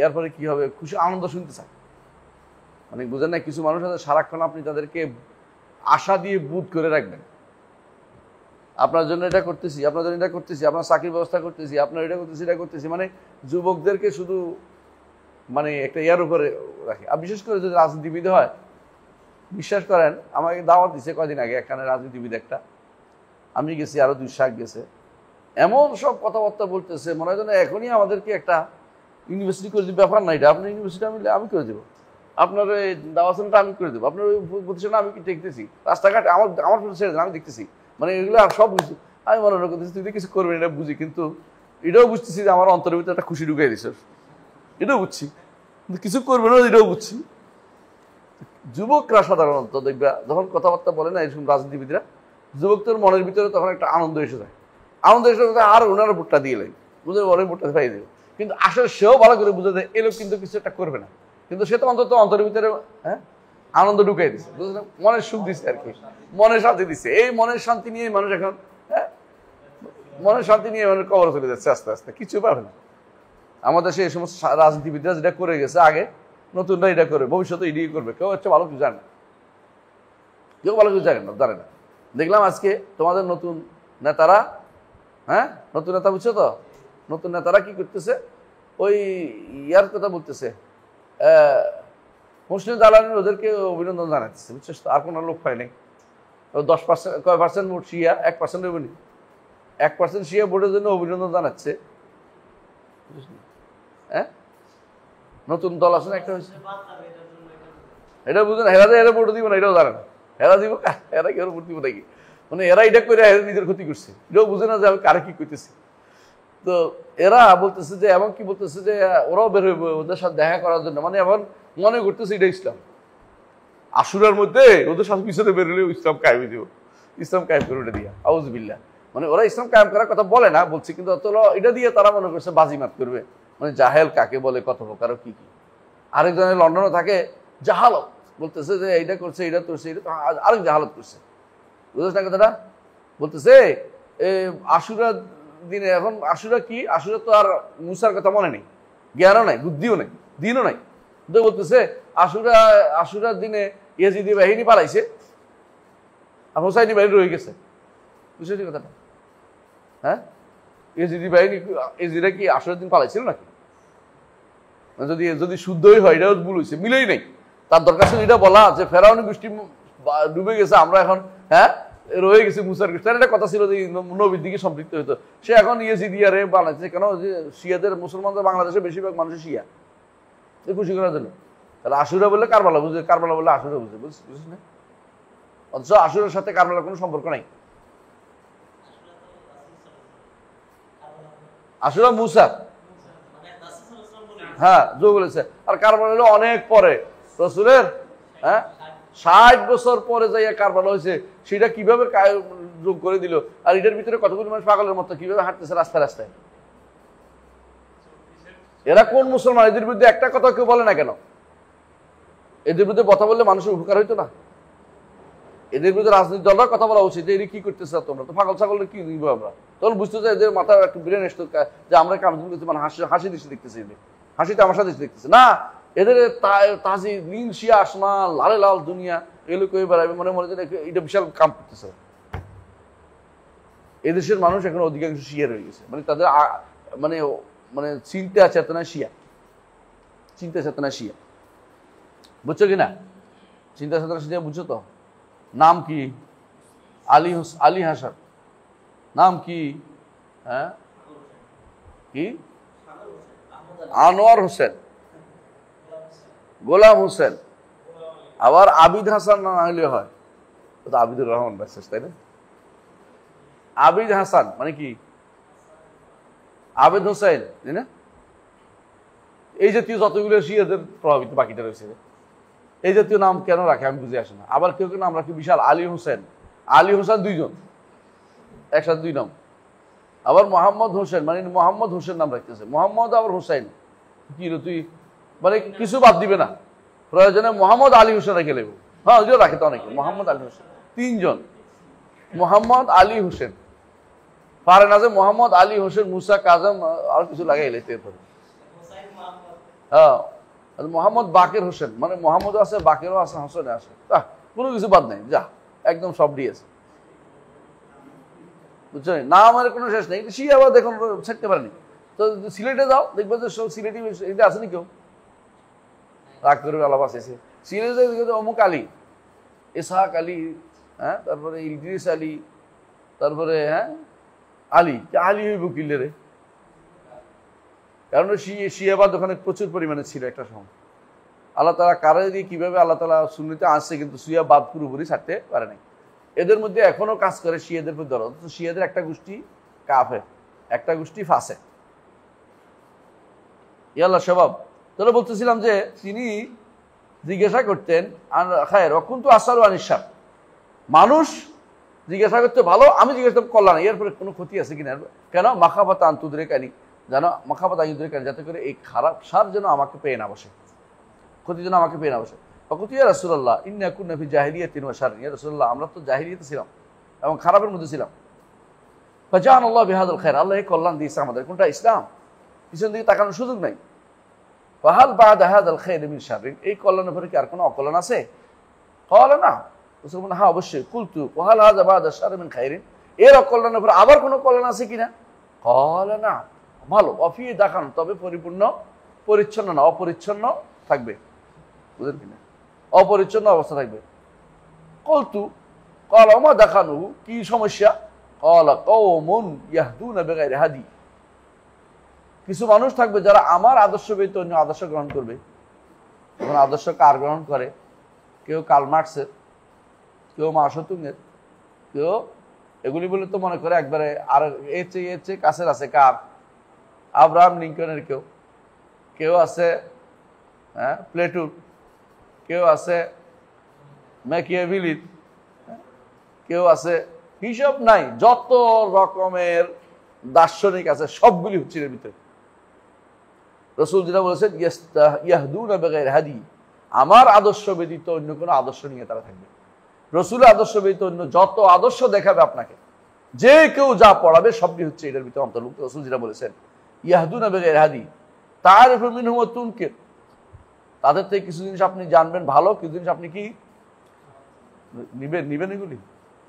এরপরে কি হবে, খুশি আনন্দ শুনতে চায়। মানে বুঝেন না, কিছু মানুষ আছে সারাক্ষণ আপনি তাদেরকে আশা দিয়ে বুধ করে রাখবেন, আপনার জন্য এটা করতেছি, আপনার জন্য এটা করতেছি, আপনার চাকরির ব্যবস্থা করতেছি, আপনার এটা করতেছি, মানে যুবকদেরকে শুধু মানে একটা ইয়ার উপরে রাখে। আর বিশেষ করে যদি রাজনীতিবিদ হয়, বিশ্বাস করেন আমাকে দাওয়াত দিচ্ছে কয়দিন আগে এখানে রাজনীতিবিদ একটা, আমি গেছি, আরো 2 শাক গেছে, এমন সব কথাবার্তা বলতেছে মনে হয় যেন এখনই আমাদেরকে একটা ইউনিভার্সিটি করে দিবে। ব্যাপার না এটা, আপনার ইউনিভার্সিটি আমি করে দেবো, আপনার এই দাওয়াতটা আমি করে দেবো, আপনার ওই প্রতিষ্ঠানে আমি কি দেখতেছি, রাস্তাঘাটে আমার ছেড়ে দেন, আমি দেখতেছি, মানে এগুলো আর সব বুঝি। আমি মনে করতেছি তুই কিছু করবেন এটা বুঝি, কিন্তু এটাও বুঝতেছি যে আমার অন্তরের ভিতরে একটা খুশি ঢুকিয়ে দিচ্ছে, এটাও বুঝছি, কিন্তু কিছু করবে না এটাও বুঝছি। যুবকরা সাধারণত দেখবে যখন কথাবার্তা বলে না এইসব রাজনীতিবিদরা, যুবকদের মনের ভিতরে তখন একটা আনন্দ এসে যায়, আর ওনার ভোটটা দিয়ে লাগে, বুঝে ওর ভোটটা পাই দেবে, কিন্তু আসলে সেও ভালো করে বুঝে যায় এ লোক কিন্তু কিছু একটা করবে না, কিন্তু সে তো অন্তরের ভিতরে আনন্দ ঢুকাই দিচ্ছে, বুঝলেন, মনের সুখ দিচ্ছে আর কি, মনের শান্তি দিচ্ছে। এই মনের শান্তি নিয়ে মানুষ এখন, হ্যাঁ, মনের শান্তি নিয়ে মানুষ কবরে চলে যাচ্ছে আস্তে আস্তে, কিছু পাবে না। আমাদের সেই সমস্ত রাজনীতিবিদরা যেটা করে গেছে আগে, নতুনরা এটা করে, ভবিষ্যতে এটাই করবে। কেউ হচ্ছে ভালো কিছু জানে না, কেউ ভালো কিছু জানে না। দেখলাম আজকে তোমাদের নতুন নেতারা, হ্যাঁ, নতুন নেতা বুঝছো তো, নতুন নেতারা কি করতেছে, ওই ইয়ার কথা বলতেছে, মুসলিম দালানের ওদেরকে অভিনন্দন জানাচ্ছে, বুঝছিস তো, আর কোনো লোক হয় নাই। 10% কয় পার্সেন্ট ভোট শিয়া, 1% হইবনি, 1% শিয়া ভোটের জন্য অভিনন্দন জানাচ্ছে। হ্যাঁ, নতুন দল আছে না একটা হয়েছে, এটা বুঝে না, এরা ভোট দিব না, এটাও জানে না, এরা দিব, এরা কেউ ভোট দিব নাকি, মানে এরা এটা করে নিজের ক্ষতি করছে, এটাও বুঝে না যে আমি কারে কি করতেছি। তো এরা বলতেছে যে, এমন কি বলতেছে যে ওরাও বের হইব ওদের সাথে দেখা করার জন্য, মানে এমন মনে করতেছে এটা ইসলাম। আশুরার মধ্যে ওদের সাথে পিছনে বের হলেও ইসলাম কায়েম দিব, ইসলাম কায়েম করে ওটা দিয়া, আউযুবিল্লাহ। মানে ওরা ইসলাম কায়েম করার কথা বলে না, বলছে, কিন্তু এটা দিয়ে তারা মনে করছে বাজিমাত করবে, মানে জাহেল কাকে বলে, কত প্রকার কি কি। আরেকজনের লন্ডনে থাকে, জাহালত বলতেছে যে এইটা করছে, এটা করছে, এটা আরেক জাহালত করছে, বুঝেছ না কথাটা? বলতেছে আশুরা দিনে, এখন আশুরা কি, আশুরা তো আর মুসার কথা মনে নেই, জ্ঞানও নাই, বুদ্ধিও নেই, দিনও নাই, তো বলতেছে আশুরার দিনে ইয়াজিদি বাহিনী পালাইছে আর হোসাইনি বাহিনী রয়ে গেছে, বুঝেছি কথাটা? হ্যাঁ, ইয়াজিদি বাহিনী, ইয়াজিরা কি আশুরার দিন পালাইছিল নাকি? যদি শুদ্ধই হয়, এটাও ভুল হয়েছে, মিলেই নেই। তার দরকার ছিল এটা বলা যে ফেরাউনি গোষ্ঠী ডুবে গেছে, আমরা এখন, হ্যাঁ, রয়ে গেছে মুসার গোষ্ঠী, একটা কথা ছিল যে নবীর দিকে সম্পৃক্ত হইতো। সে এখন ইয়েজিদিয়ারে বানাইছে কেন, যে শিয়াদের, মুসলমানদের বাংলাদেশের বেশিরভাগ মানুষের শিয়া, খুশি করার জন্য। তাহলে আশুরা বললে কারবালা বুঝে, কারবালা বললে আশুরা বুঝে, বুঝিস না? অথচ আশুরার সাথে কারবালার কোনো সম্পর্ক নাই। আশুরা মুসা, হ্যাঁ, যোগ বলেছে। আর কারবালা হলো অনেক পরে রাসূলের, হ্যাঁ, 60 বছর পরে যাইয়া কারবালা হয়েছে, সেটা কিভাবে যোগ করে দিল। আর এটার ভিতরে কতগুলো মানুষ পাগলের মতো কিভাবে হাঁটতেছে রাস্তায় রাস্তায়। এরা কোন মুসলমান? এদের বিরুদ্ধে একটা কথা কেউ বলে না কেন? এদের বিরুদ্ধে কথা বললে মানুষের উপকার হইতো না? এদের বিরুদ্ধে রাজনৈতিক দলরা কথা বলা উচিত যে এরা কি করতেছে, তোমরা তো পাগল ছাগল, কি দিব আমরা? তখন বুঝতে চাই এদের মাথায় একটু ব্রেন আসতো যে আমরা কামজুম করতে, মানে হাসি দৃষ্টি দেখতেছি, হাসি তামাশা দৃষ্টি দেখতেছে না। এদের তাজি নীল শিয়া আসমান, লালে লাল দুনিয়া, এগুলো কয়ে বেড়াবে, মনে মনে এটা বিশাল কাম করতেছে। এদেশের মানুষ এখন অধিকাংশ শিয়া রয়ে গেছে, মানে তাদের মানে মানে চিন্তা চেতনা শিয়া, চিন্তা চেতনা শিয়া, বুঝছো কিনা? চিন্তা চেতনা শিয়া বুঝছো তো? নাম কি? আলী হাসান, নাম কি? হ্যাঁ, কি? আনোয়ার হোসেন, গোলাম হোসেন, আবার আবিদ হাসান না হলে হয়, তো আবিদুর রহমান ব্যাস, তাই না? আবিদ হাসান মানে কি? আবেদ হোসেন, তাই না? এই জাতীয় যতগুলো শিয়াদের প্রভাবিত বাকিটা রয়েছে, এই জাতীয় নাম কেন রাখে আমি বুঝে আসি না। আবার কেউ কেউ নাম রাখে বিশাল, আলী হোসেন, আলী হোসেন দুইজন, একসাথে দুই নাম। আবার মোহাম্মদ হোসেন, মানে মোহাম্মদ হোসেন নাম রাখতেছে, মোহাম্মদ আবার হোসেন, কি রে তুই, মানে কিছু বাদ দিবে না, প্রয়োজনে মোহাম্মদ আলী হোসেন রেখে নেব। হ্যাঁ, ওইও রাখে তো অনেকে, মোহাম্মদ আলী হোসেন, তিনজন মোহাম্মদ আলী হোসেন, পারে না যে মোহাম্মদ আলী হোসেন, মুসা, কাজম, আর কিছু লাগাই লেতে পারে। হ্যাঁ, মোহাম্মদ বাকের হোসেন, মানে মোহাম্মদ আছে, বাকেরও আছে, হোসেন আছে, কোনো কিছু বাদ নেই, যা একদম সব দিয়েছে, বুঝছো? না, আমার কোনো শেষ নেই। শিয়া আবার দেখুন ছাড়তে পারেনি, তো সিলেটে যাও, দেখবে যে সব সিলেটি এটা আছে নি, কেউ রাগ করবে, আলাপ আছে সিলেটে, অমুক আলী, ইসহাক আলী, হ্যাঁ, তারপরে ইদ্রিস আলী, তারপরে হ্যাঁ আলী, আলী হইব কিলে রে, কারণ শিয়াবাদ ওখানে প্রচুর পরিমাণে ছিল একটা সময়। আল্লাহ তাআলা কারে দিয়ে কিভাবে আল্লাহ তাআলা সুন্নিতে আসছে, কিন্তু শিয়াবাদ পুরোপুরি ছাড়তে পারে নাই। এদের মধ্যে এখনো কাজ করে শিয়াদের প্রতি দরদ। শিয়াদের একটা গোষ্ঠী কাফের, একটা গোষ্ঠী ফাসে, ইয়াল্লাহ স্বভাব। তাহলে বলতেছিলাম যে তিনি জিজ্ঞাসা করতেন, খায়ের অকুন্ত আসারু আনিসার, মানুষ জিজ্ঞাসা করতে ভালো, আমি জিজ্ঞাসা করলাম না, এরপরে কোনো ক্ষতি আছে কিনা, কেন? মাখাপাতা আন্তুদরে কানি, জানো, মাখাপাতা আন্তুদরে কানি, যাতে করে এই খারাপ সার যেন আমাকে পেয়ে না বসে, ক্ষতি যেন আমাকে পেয়ে না বসে। ফাকুলতু ইয়া রাসূলুল্লাহ ইন্না কুন্না ফি জাহিলিয়াতিন ওয়া শাররিন, ইয়া রাসূলুল্লাহ আমরা তো জাহিলিয়াতে ছিলাম এবং খারাপের মধ্যে ছিলাম। ফাজাআনাল্লাহু বিহাদাল খায়র, আল্লাহ এই কল্যাণ দিয়েছে আমাদের, কোনটা? ইসলাম। পিছন দিকে তাকানোর সুযোগ নাই। ফাহাল বা'দা হাযাল খায়র মিন শাররিন, এই কল্যাণের পরে কি আর কোনো অকল্যাণ আছে? ক্বালা না, রাসূল বলেন হ্যাঁ অবশ্যই। কুলতু ওয়াহাল হাযা বা'দা শাররি মিন খায়রিন, এর অকল্যাণের পরে আবার কোনো কল্যাণ আছে কিনা? ক্বালা না, ভালো। অফি দেখান, তবে পরিপূর্ণ পরিচ্ছন্ন না, অপরিচ্ছন্ন থাকবে। বুঝলেন কিনা? অপরিচ্ছন্ন অবস্থা থাকবে। কলতু ক্বালা ওমা দেখানু, কি সমস্যা? ক্বালা কওমুন ইয়াহদুনা বিগাইরি হাদি, কিছু মানুষ থাকবে যারা আমার আদর্শ ব্যতীত অন্য আদর্শ গ্রহণ করবে। এখন আদর্শ কার গ্রহণ করে? কেউ কার্ল মার্কসের, কেউ মাও সেতুংয়ের, কেউ এগুলি বলে তো মনে করে একবারে আর এর চেয়ে কাছের আছে কার? আব্রাহাম লিঙ্কনের, কেউ কেউ আছে প্লেটুর, কেউ আছে ম্যাকিয়াভেলির, কেউ আছে, হিসাব নাই, যত রকমের দার্শনিক আছে সবগুলি হচ্ছে এর ভিতরে। রাসূল যেটা বলেছেন ইয়াহদুনা বিগাইরি হাদি, আমার আদর্শ ব্যতীত অন্য কোনো আদর্শ নিয়ে তারা থাকবে। রাসূলের আদর্শ ব্যতীত অন্য যত আদর্শ দেখাবে আপনাকে, যে কেউ যা পড়াবে সবই হচ্ছে এটার ভিতরে অন্তর্ভুক্ত। রাসূল যেটা বলেছেন ইয়াহদুনা বিগাইরি হাদি তা'রিফু মিনহুম ওয়া তুনকির, তাদের থেকে কিছু জিনিস আপনি জানবেন ভালো, কিছু জিনিস আপনি কি নিবেন এগুলি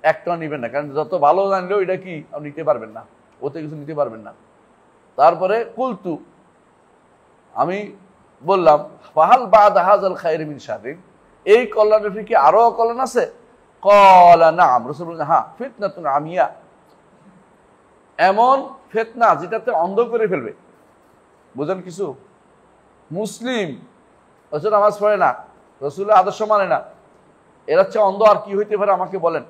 একটা নিবেন না, কারণ যত ভালো জানলেও এটা কি আপনি নিতে পারবেন না, ওতে কিছু নিতে পারবেন না। তারপরে কুলতু, আমি বললাম ফাহাল বা'দা হাযাল খায়রি মিন শাররিন, এই কল্যাণের কি আরো কল্যাণ আছে? ক্বালা না'ম, রাসূল বলেন হ্যাঁ, ফিতনাতুন আমিয়া, এমন ফিতনা যেটাতে অন্ধ করে ফেলবে। বুঝেন কিছু? মুসলিম অথচ নামাজ পড়ে না, রাসূলের আদর্শ মানে না, এরা হচ্ছে অন্ধ। আর কি হইতে পারে আমাকে বলেন?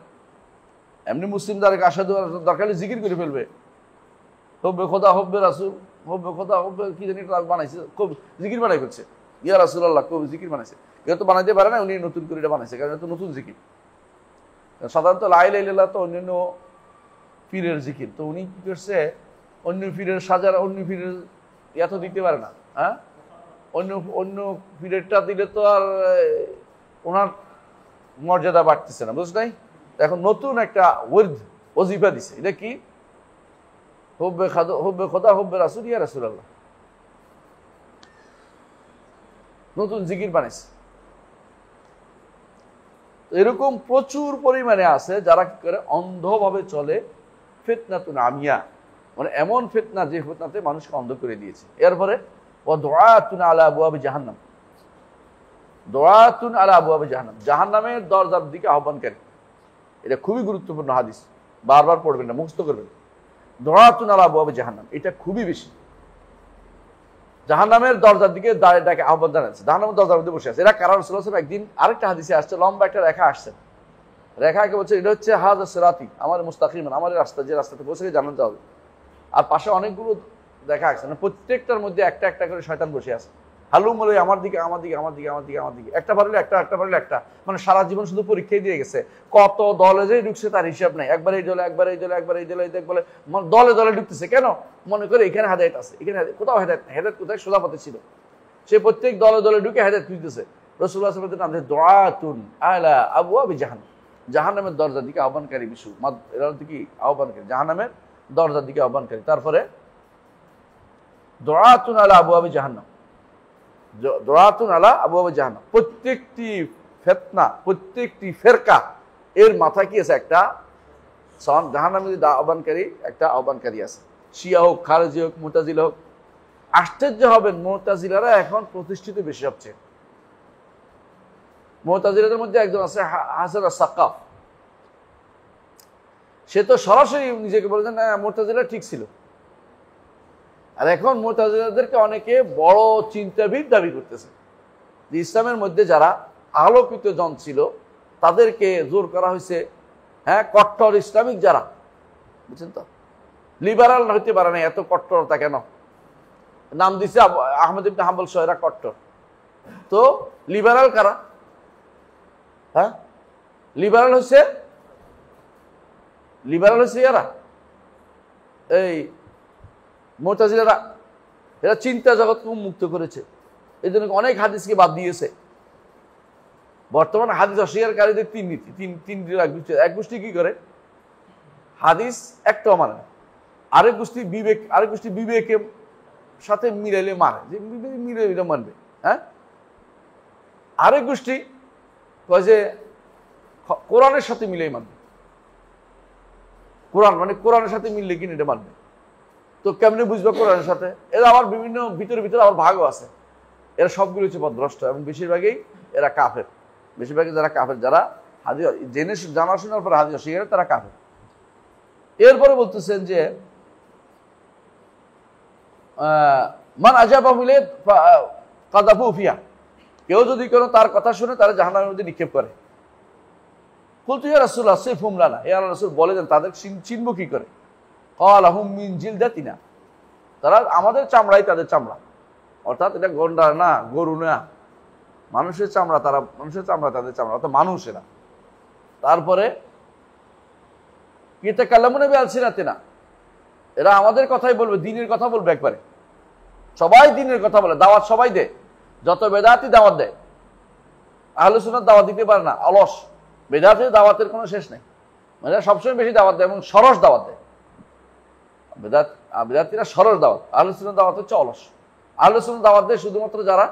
এমনি মুসলিম যাদেরকে আসাদু দরকার হলে জিকির করে ফেলবে, হব্বে খোদা হব্বে রাসূল, হব্বে খোদা হব্বে কি জানি বানাইছে, খুব জিকির বানাই ফেলছে। ইয়া রাসূলুল্লাহ খুব জিকির বানাইছে। কেউ তো বানাইতে পারে না, উনি নতুন করে এটা বানাইছে, কারণ এটা নতুন জিকির। সাধারণত লা ইলাহা ইল্লাল্লাহ তো অন্যান্য পীরের জিকির, তো উনি কি করছে অন্য পীরের সাজার, অন্য পীরের এত দিতে পারে না। হ্যাঁ, অন্য পীরেরটা দিলে তো আর ওনার মর্যাদা বাড়তেছে না, বুঝ নাই? এখন নতুন একটা ওজিফা দিছে, এটা কি? হব্বে খোদা হব্বে রাসূল, ইয়া রাসূলুল্লাহ, নতুন জিকির বানাইছে। এরকম প্রচুর পরিমাণে আছে যারা কি করে অন্ধভাবে চলে। ফিতনাতুন আমিয়া, মানে এমন ফিতনা যে ফিতনাতে মানুষকে অন্ধ করে দিয়েছে। এরপরে ওয়া দুআতুন আলা আবওয়াবি জাহান্নাম, দুআতুন আলা আবওয়াবি জাহান্নাম, জাহান্নামের দরজার দিকে আহ্বানকারী। এটা খুবই গুরুত্বপূর্ণ হাদিস, বারবার পড়বেন না, মুখস্থ করবেন। দুআতুন আলা আবওয়াবি জাহান্নাম, এটা খুবই বেশি। জাহান্নামের দরজার দিকে ডাকে আহ্বান জানাচ্ছে, জাহান্নামের দরজার মধ্যে বসে আছে এরা। কারণ রাসূলুল্লাহ সাল্লাল্লাহু আলাইহি ওয়াসাল্লাম একদিন আরেকটা হাদিসে আসছে, লম্বা একটা রেখা আসছে, রেখাকে বলছে এটা হচ্ছে হাযা সিরাতি, আমার মুস্তাকিমান, আমার রাস্তা, যে রাস্তাতে পৌঁছে জান্নাতে হবে। আর পাশে অনেকগুলো দেখা আসছে, মানে প্রত্যেকটার মধ্যে একটা একটা করে শয়তান বসে আছে, হালুম বলে আমার দিকে আমার দিকে আমার দিকে আমার দিকে আমার দিকে, একটা পারলে একটা, একটা পারলে একটা, মানে সারা জীবন শুধু পরীক্ষায় দিয়ে গেছে। কত দলে যে ঢুকছে তার হিসাব নাই, একবার এই দলে, একবার এই দলে, একবার এই দলে, বলে দলে দলে ঢুকতেছে। কেন? মনে করে এখানে হেদায়েত আছে, এখানে কোথাও হেদায়েত নাই, হেদায়েত কোথায়? সোজা পথে ছিল। সে প্রত্যেক দলে দলে ঢুকে হেদায়েত খুঁজতেছে। রাসূলুল্লাহ সাল্লাল্লাহু আলাইহি ওয়াসাল্লাম দুআতুন আলা আবওয়াবি জাহান্নাম, জাহান্নামের দরজার দিকে আহ্বানকারী বিশু, এরা দিকে আহ্বানকারী, জাহান্নামের দরজার দিকে আহ্বানকারী। তারপরে দুআতুন আলা আবওয়াবি জাহান্নাম, দুআতুন আলা আবওয়াবি জাহান্নাম, প্রত্যেকটি ফিতনা, প্রত্যেকটি ফিরকা এর মাথায় কি আছে? একটা জাহান্নামের আহ্বানকারী, একটা আহ্বানকারী আছে। শিয়া হোক, খারেজি হোক, মুতাজিলা হোক। আশ্চর্য হবেন, মুতাজিলারা এখন প্রতিষ্ঠিত বেশি সবচেয়ে। মুতাজিলাদের মধ্যে একজন আছে হাসান আস-সাক্কাফ, সে তো সরাসরি নিজেকে বলেছেন না মুতাজিলা ঠিক ছিল। আর এখন মুতাজিলাদেরকে অনেকে বড় চিন্তাবিদ দাবি করতেছে, যে ইসলামের মধ্যে যারা আলোকিত জন ছিল তাদেরকে জোর করা হয়েছে। হ্যাঁ, কট্টর ইসলামিক যারা, বুঝছেন তো, লিবারাল হইতে পারে না, এত কট্টরতা কেন? নাম দিছে আহমদ ইবনে হাম্বল সহ, এরা কট্টর। তো লিবারাল কারা? হ্যাঁ, লিবারাল হচ্ছে এরা, এই মুতাজিলারা। এরা চিন্তা জগৎকে উন্মুক্ত করেছে, এই জন্য অনেক হাদিসকে বাদ দিয়েছে। বর্তমানে হাদিস অস্বীকারীদের তিন নীতি, তিন এক গোষ্ঠী কি করে, হাদিস একটাও মানে না, আরেক গোষ্ঠী বিবেকের সাথে মিলাইলে মানে, যে মিলে মানবে, হ্যাঁ। আরেক গোষ্ঠী কয় যে কোরআনের সাথে মিলেই মানবে, কোরআনের সাথে মিললে কিনা এটা মানবে। তো কেমনে বুঝবে কোরআনের সাথে? এরা আবার বিভিন্ন ভিতরে আবার ভাগও আছে। এরা সবগুলো হচ্ছে পথভ্রষ্ট এবং বেশিরভাগই এরা কাফের। বেশিরভাগই যারা কাফের, যারা হাদিস জানা শোনার পরে হাদিস অস্বীকার তারা কাফের। এরপরে বলতেছেন যে মান আজাবা মিলে কাযাফু ফিহা, কেউ যদি কোনো তার কথা শুনে তারা জাহান্নামের মধ্যে নিক্ষেপ করে। কুলতু ইয়া রাসূলুল্লাহ সিফহুম লানা, ইয়া রাসূল বলে দেন তাদের চিনবো কি করে? ক্বালা হুম মিন জিলদাতিনা, তারা আমাদের চামড়াই তাদের চামড়া, অর্থাৎ এটা গন্ডা না, গরু না, মানুষের চামড়া, মানুষের চামড়া তাদের চামড়া, অর্থাৎ মানুষেরা। তারপরে ইয়াতাকাল্লামুনা বিআলসিনাতিনা, এরা আমাদের কথাই বলবে, দ্বীনের কথা বলবে একবারে, সবাই দ্বীনের কথা বলে, দাওয়াত সবাই দেয়, যত বেদাতি দাওয়াত দেয়। আহলে সুন্নাত দাওয়াত দিতে পারে না, অলস। বেদাতের দাওয়াতের কোনো শেষ নেই, মানে সবসময় বেশি দাওয়াত দেয় এবং সরস দাওয়াত দেয়। বেদাতিরা সরস দাওয়াত, আহলে সুন্নাত দাওয়াত হচ্ছে অলস। আহলে সুন্নাত দাওয়াত দেয় শুধুমাত্র যারা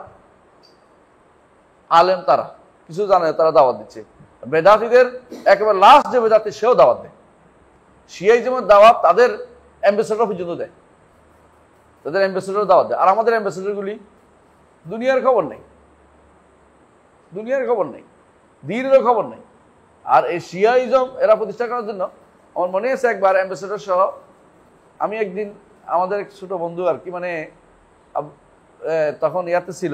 আলেম, তারা কিছু জানে তারা দাওয়াত দিচ্ছে। বেদাতিদের একেবারে লাস্ট যে বেদাতি সেও দাওয়াত দেয়। শিয়াই যেমন দাওয়াত তাদের অ্যাম্বাসেডর পর্যন্ত দেয়, তাদের অ্যাম্বাসেডর দাওয়াত দেয়। আর আমাদের অ্যাম্বাসেডরগুলি দুনিয়ার খবর নেই, দ্বীনেরও খবর নেই। আর এই শিয়াইজম এরা প্রতিষ্ঠা করার জন্য আমার মনে আছে একবার অ্যাম্বাসেডর সহ আমি একদিন, আমাদের এক ছোট বন্ধু আর কি, মানে তখন ইয়াতে ছিল,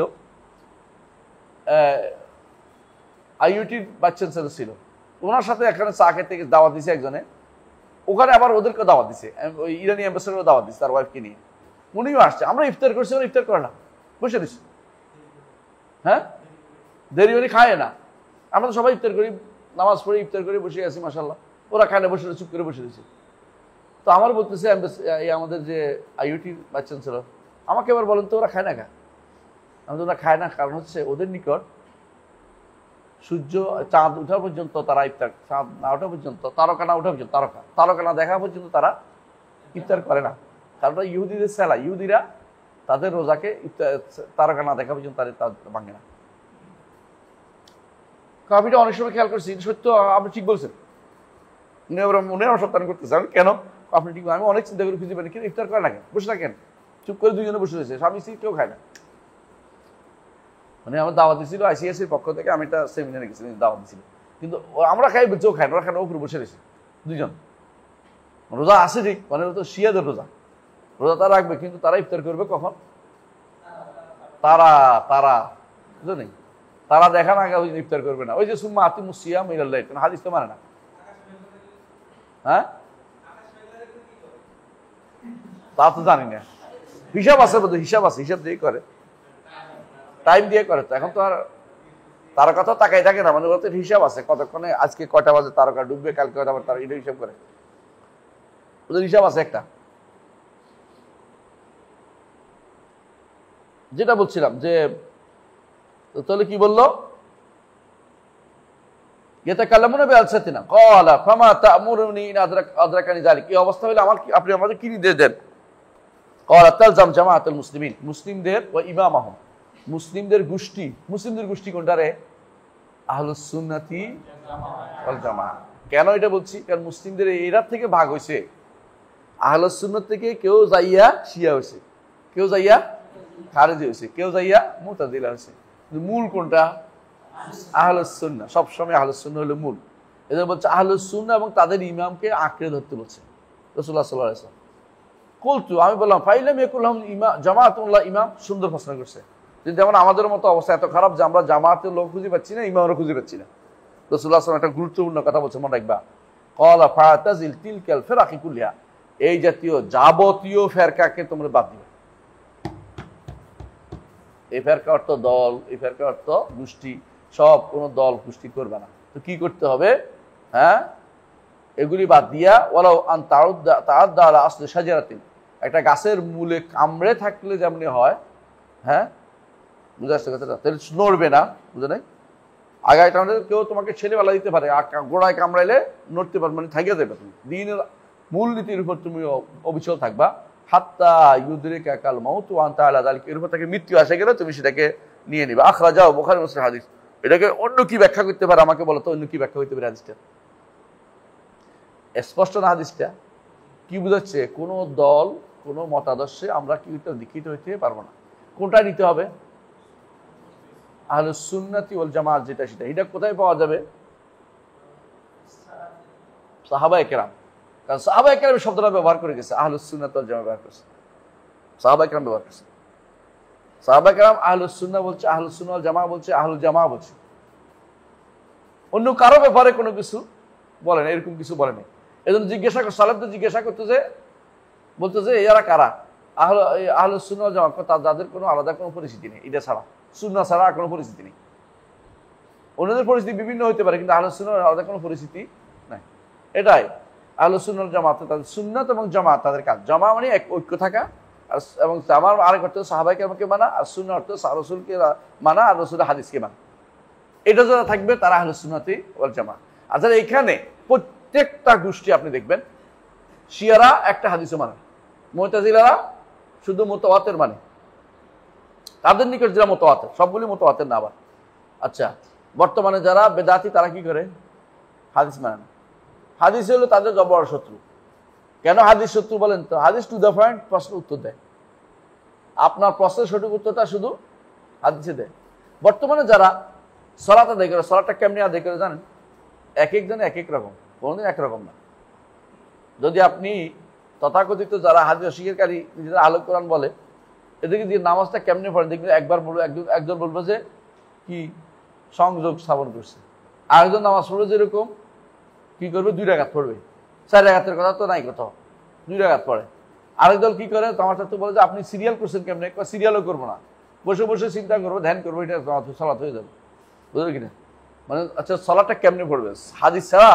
আইইউটির ভাইস চ্যান্সেলর ছিল, ওনার সাথে এখানে চা খেতে দাওয়াত দিছে একজনে, ওখানে আবার ওদেরকে দাওয়াত দিছে, ওই ইরানি অ্যাম্বাসেডরও দাওয়াত দিচ্ছে তার ওয়াইফকে নিয়ে, উনিও আসছে। আমরা ইফতার করছি, ওরা ইফতার করে না, বসে দিচ্ছি, হ্যাঁ, দেরি উনি খায় না। আমরা তো সবাই ইফতার করি, নামাজ পড়ে ইফতার করে বসে আছি, মাশাআল্লাহ, ওরা খায় না, বসে চুপ করে বসে দিচ্ছে। তো আমার বলতেছে আমাদের যে আইইউটির ভাইস চ্যান্সেলর, আমাকে এবার বলেন তো ওরা খায় না, ওরা খায় না কারণ হচ্ছে ওদের নিকট সূর্য চাঁদ উঠা পর্যন্ত তারা ইফতার, চাঁদ না ওঠা পর্যন্ত, তারকা না ওঠা পর্যন্ত, তারকা না দেখা পর্যন্ত তারা ইফতার করে না। কারণ ইহুদিদের সেলা, ইহুদিরা তাদের রোজাকে তারকা না দেখা পর্যন্ত তাদের ভাঙে না। কাবিটা অনেক সময় খেয়াল করছি, সত্য, আপনি ঠিক বলছেন, মনে আমার সত্যায়ন করতেছে। আমি কেন আপনি ঠিক, আমি অনেক চিন্তা করে খুঁজে পাই কিন্তু ইফতার করে না কেন, বসে না কেন, চুপ করে দুইজনে বসে রয়েছে, স্বামী স্ত্রী কেউ খায় না। মানে আমার দাওয়াত দিয়েছিল আইসিএসির পক্ষ থেকে, আমি একটা সেমিনারে গেছি, দাওয়াত দিয়েছিল, কিন্তু আমরা খাই, বেঁচেও খায় না, ওরা খায় না, উপরে বসে রয়েছে দুইজন। রোজা আছে ঠিক, মানে তো শিয়াদের রোজা তারা রাখবে, কিন্তু তারা ইফতার করবে কখন? তারা বুঝলো নেই, তারা দেখা না ওই ইফতার করবে না। ওই যে সুম্মা আতিমুস সিয়াম ইলাল লাইল, হাদিস তো মানে না, হ্যাঁ, তা তো জানি না, হিসাব আছে বোধ, হিসাব দিয়ে করে, টাইম দিয়ে করে। তো এখন তো আর তারকা তো তাকাই থাকে না, মানে ওদের হিসাব আছে, কতক্ষণে আজকে কয়টা বাজে তারকা ডুববে, কালকে কয়টা তারা, এটা হিসাব করে, ওদের হিসাব আছে একটা। যেটা বলছিলাম যে তাহলে কি বললো, ইয়াতাকাল্লামুনা বিআলসাতিনা ক্বালা ফামা তা'মুরুনি ইন আদরাকানি যালিক, এই অবস্থা হলে আপনি আমাদের কি নির্দেশ দেন? ক্বালা তালজাম জামাআতুল মুসলিমিন, মুসলিমদের ওয়া ইমামাহুম, মুসলিমদের গোষ্ঠী কোনটা রে? আহলুস সুন্নাতি ওয়াল জামাআহ। কেন এটা বলছি? কারণ মুসলিমদের এরা থেকে ভাগ হয়েছে, আহলুস সুন্নাত থেকে কেউ যাইয়া শিয়া হয়েছে, কেউ যাইয়া খারেজি হয়েছে, কেউ যাইয়া মুতাজিলা হয়েছে। মূল কোনটা? আহলুস সুন্নাহ। সবসময় আহলুস সুন্নাহ হলো মূল। এদের বলছে আহলুস সুন্নাহ এবং তাদের ইমামকে আঁকড়ে ধরতে বলছে রাসূলুল্লাহ সাল্লাল্লাহু আলাইহি ওয়াসাল্লাম। কুলতু, আমি বললাম ফাইলাম ইয়াকুল লাহুম জামাআতুল্লাহ, ইমাম। সুন্দর প্রশ্ন করছে, যেমন আমাদের মতো অবস্থা এত খারাপ যে আমরা জামাতের লোক খুঁজে পাচ্ছি না, ইমামরা খুঁজে পাচ্ছি না। রাসূলুল্লাহ সাল্লাল্লাহু আলাইহি ওয়াসাল্লাম একটা গুরুত্বপূর্ণ কথা বলছে, মনে রাখবা। ক্বালা ফাতাজিল তিলকাল ফিরাকি কুল্লিহা, এই জাতীয় যাবতীয় ফেরকাকে তোমরা বাদ দিবে। এই ফেরকা অর্থ দল, এই ফেরকা অর্থ গোষ্ঠী, সব কোনো দল গোষ্ঠী করবে না। তো কি করতে হবে? হ্যাঁ, এগুলি বাদ দিয়া ওয়ালাউ আন তাআদ্দা আলা আসলি শাজারাতিন, একটা গাছের মূলে কামড়ে থাকলে যেমনি হয়, হ্যাঁ, বুঝে আসছে কথাটা, তাহলে নড়বে না, বুঝে নাই? আগায় টাউনে কেউ তোমাকে ছেলেবেলা দিতে পারে, গোড়ায় কামড়াইলে নড়তে পারবে, মানে থাকিয়ে দেবে। তুমি দিনের মূল নীতির উপর তুমি অবিচল থাকবা, হাত্তা ইউদরিকা কাল মাউত ওয়া আনতা আলা যালিকা, এর উপর থেকে মৃত্যু আসে গেলে তুমি সেটাকে নিয়ে নিবে। আখরাজাহু বুখারী মুসলিম হাদিস। এটাকে অন্য কি ব্যাখ্যা করতে পারে আমাকে বলো তো, অন্য কি ব্যাখ্যা করতে পারে হাদিসটা? স্পষ্ট না হাদিসটা? কি বুঝাচ্ছে? কোনো দল, কোনো মতাদর্শে আমরা কি দীক্ষিত হইতে পারবো না। কোনটা নিতে হবে? আহলুস সুন্নাতি ওয়াল জামাত যেটা, সেটা। এটা কোথায় পাওয়া যাবে? সাহাবায়ে কেরাম। কারণ সাহাবায়ে কেরাম শব্দটা ব্যবহার করে গেছে, আহলুস সুন্নাত ওয়াল জামাত ব্যবহার করছে, সাহাবায়ে কেরাম ব্যবহার করছে। সাহাবায়ে কেরাম আহলুস সুন্নাহ বলছে, আহলুস সুন্নাহ ওয়াল জামাত বলছে, আহলুল জামাত বলছে। অন্য কারো ব্যাপারে কোনো কিছু বলেন, এরকম কিছু বলেনি। এজন্য জিজ্ঞাসা কর, সালেবদের জিজ্ঞাসা করতে যে বলতে যে এরা কারা? আহলুস সুন্নাহ ওয়াল জামাত, যাদের কোনো আলাদা কোনো পরিচিতি নেই, এটা ছাড়া, সুন্নাহ ছাড়া আর কোনো পরিচিতি নেই। অন্যদের পরিস্থিতি বিভিন্ন হইতে পারে, কিন্তু আহলুস সুন্নাহর আলাদা কোনো পরিস্থিতি নাই। এটাই আহলুস সুন্নাহ ওয়াল জামাত, তাদের সুন্নাত এবং জামাত তাদের কাজ। জামা মানে এক ঐক্য থাকা, এবং জামার আরেক অর্থ সাহাবায়ে কেরামকে মানা, আর সুন্নাহ অর্থ রাসূলকে মানা আর রাসূলের হাদিসকে মানা। এটা যারা থাকবে তারা আহলুস সুন্নাতি ওয়াল জামাত। আর যারা এখানে প্রত্যেকটা গোষ্ঠী আপনি দেখবেন, শিয়ারা একটা হাদিসও মানে, মুতাজিলারা শুধু মুতাওয়াতির মানে, তাদের নিকট যারা মুতাওয়াতির, সবগুলি মুতাওয়াতির না আবার। আচ্ছা, বর্তমানে যারা বেদাতি তারা কি করে? হাদিস মানে না। হাদিস হলো তাদের জবর শত্রু। কেন হাদিস শত্রু বলেন তো? হাদিস টু দ্য পয়েন্ট, প্রশ্ন উত্তর দেয়। আপনার প্রশ্নের সঠিক উত্তরটা শুধু হাদিসে দেয়। বর্তমানে যারা সালাত আদায় করে, সালাতটা কেমনি আদায় করে জানেন? এক একজনে এক এক রকম, কোনোদিন একরকম না। যদি আপনি তথাকথিত যারা হাদিস অস্বীকারী, নিজেরা আলোক কোরআন বলে, এদেরকে দিয়ে নামাজটা কেমনে পড়ে দেখবেন, একবার বলবে, একজন বলবে যে কি সংযোগ স্থাপন করছে, আরেকজন নামাজ পড়বে যেরকম কি করবে, 2 রাকাত পড়বে। 4 রাকাতের কথা তো নাই, কোথাও 2 রাকাত পড়ে। আরেক দল কি করে, তোমারটা তো বলে যে আপনি সিরিয়াল করছেন কেমনে? সিরিয়ালও করবো না, বসে বসে চিন্তা করবো, ধ্যান করবো, এটা সালাত হয়ে যাবে। বুঝলো কিনা? মানে আচ্ছা, সালাতটা কেমনে পড়বে? হাদিস ছাড়া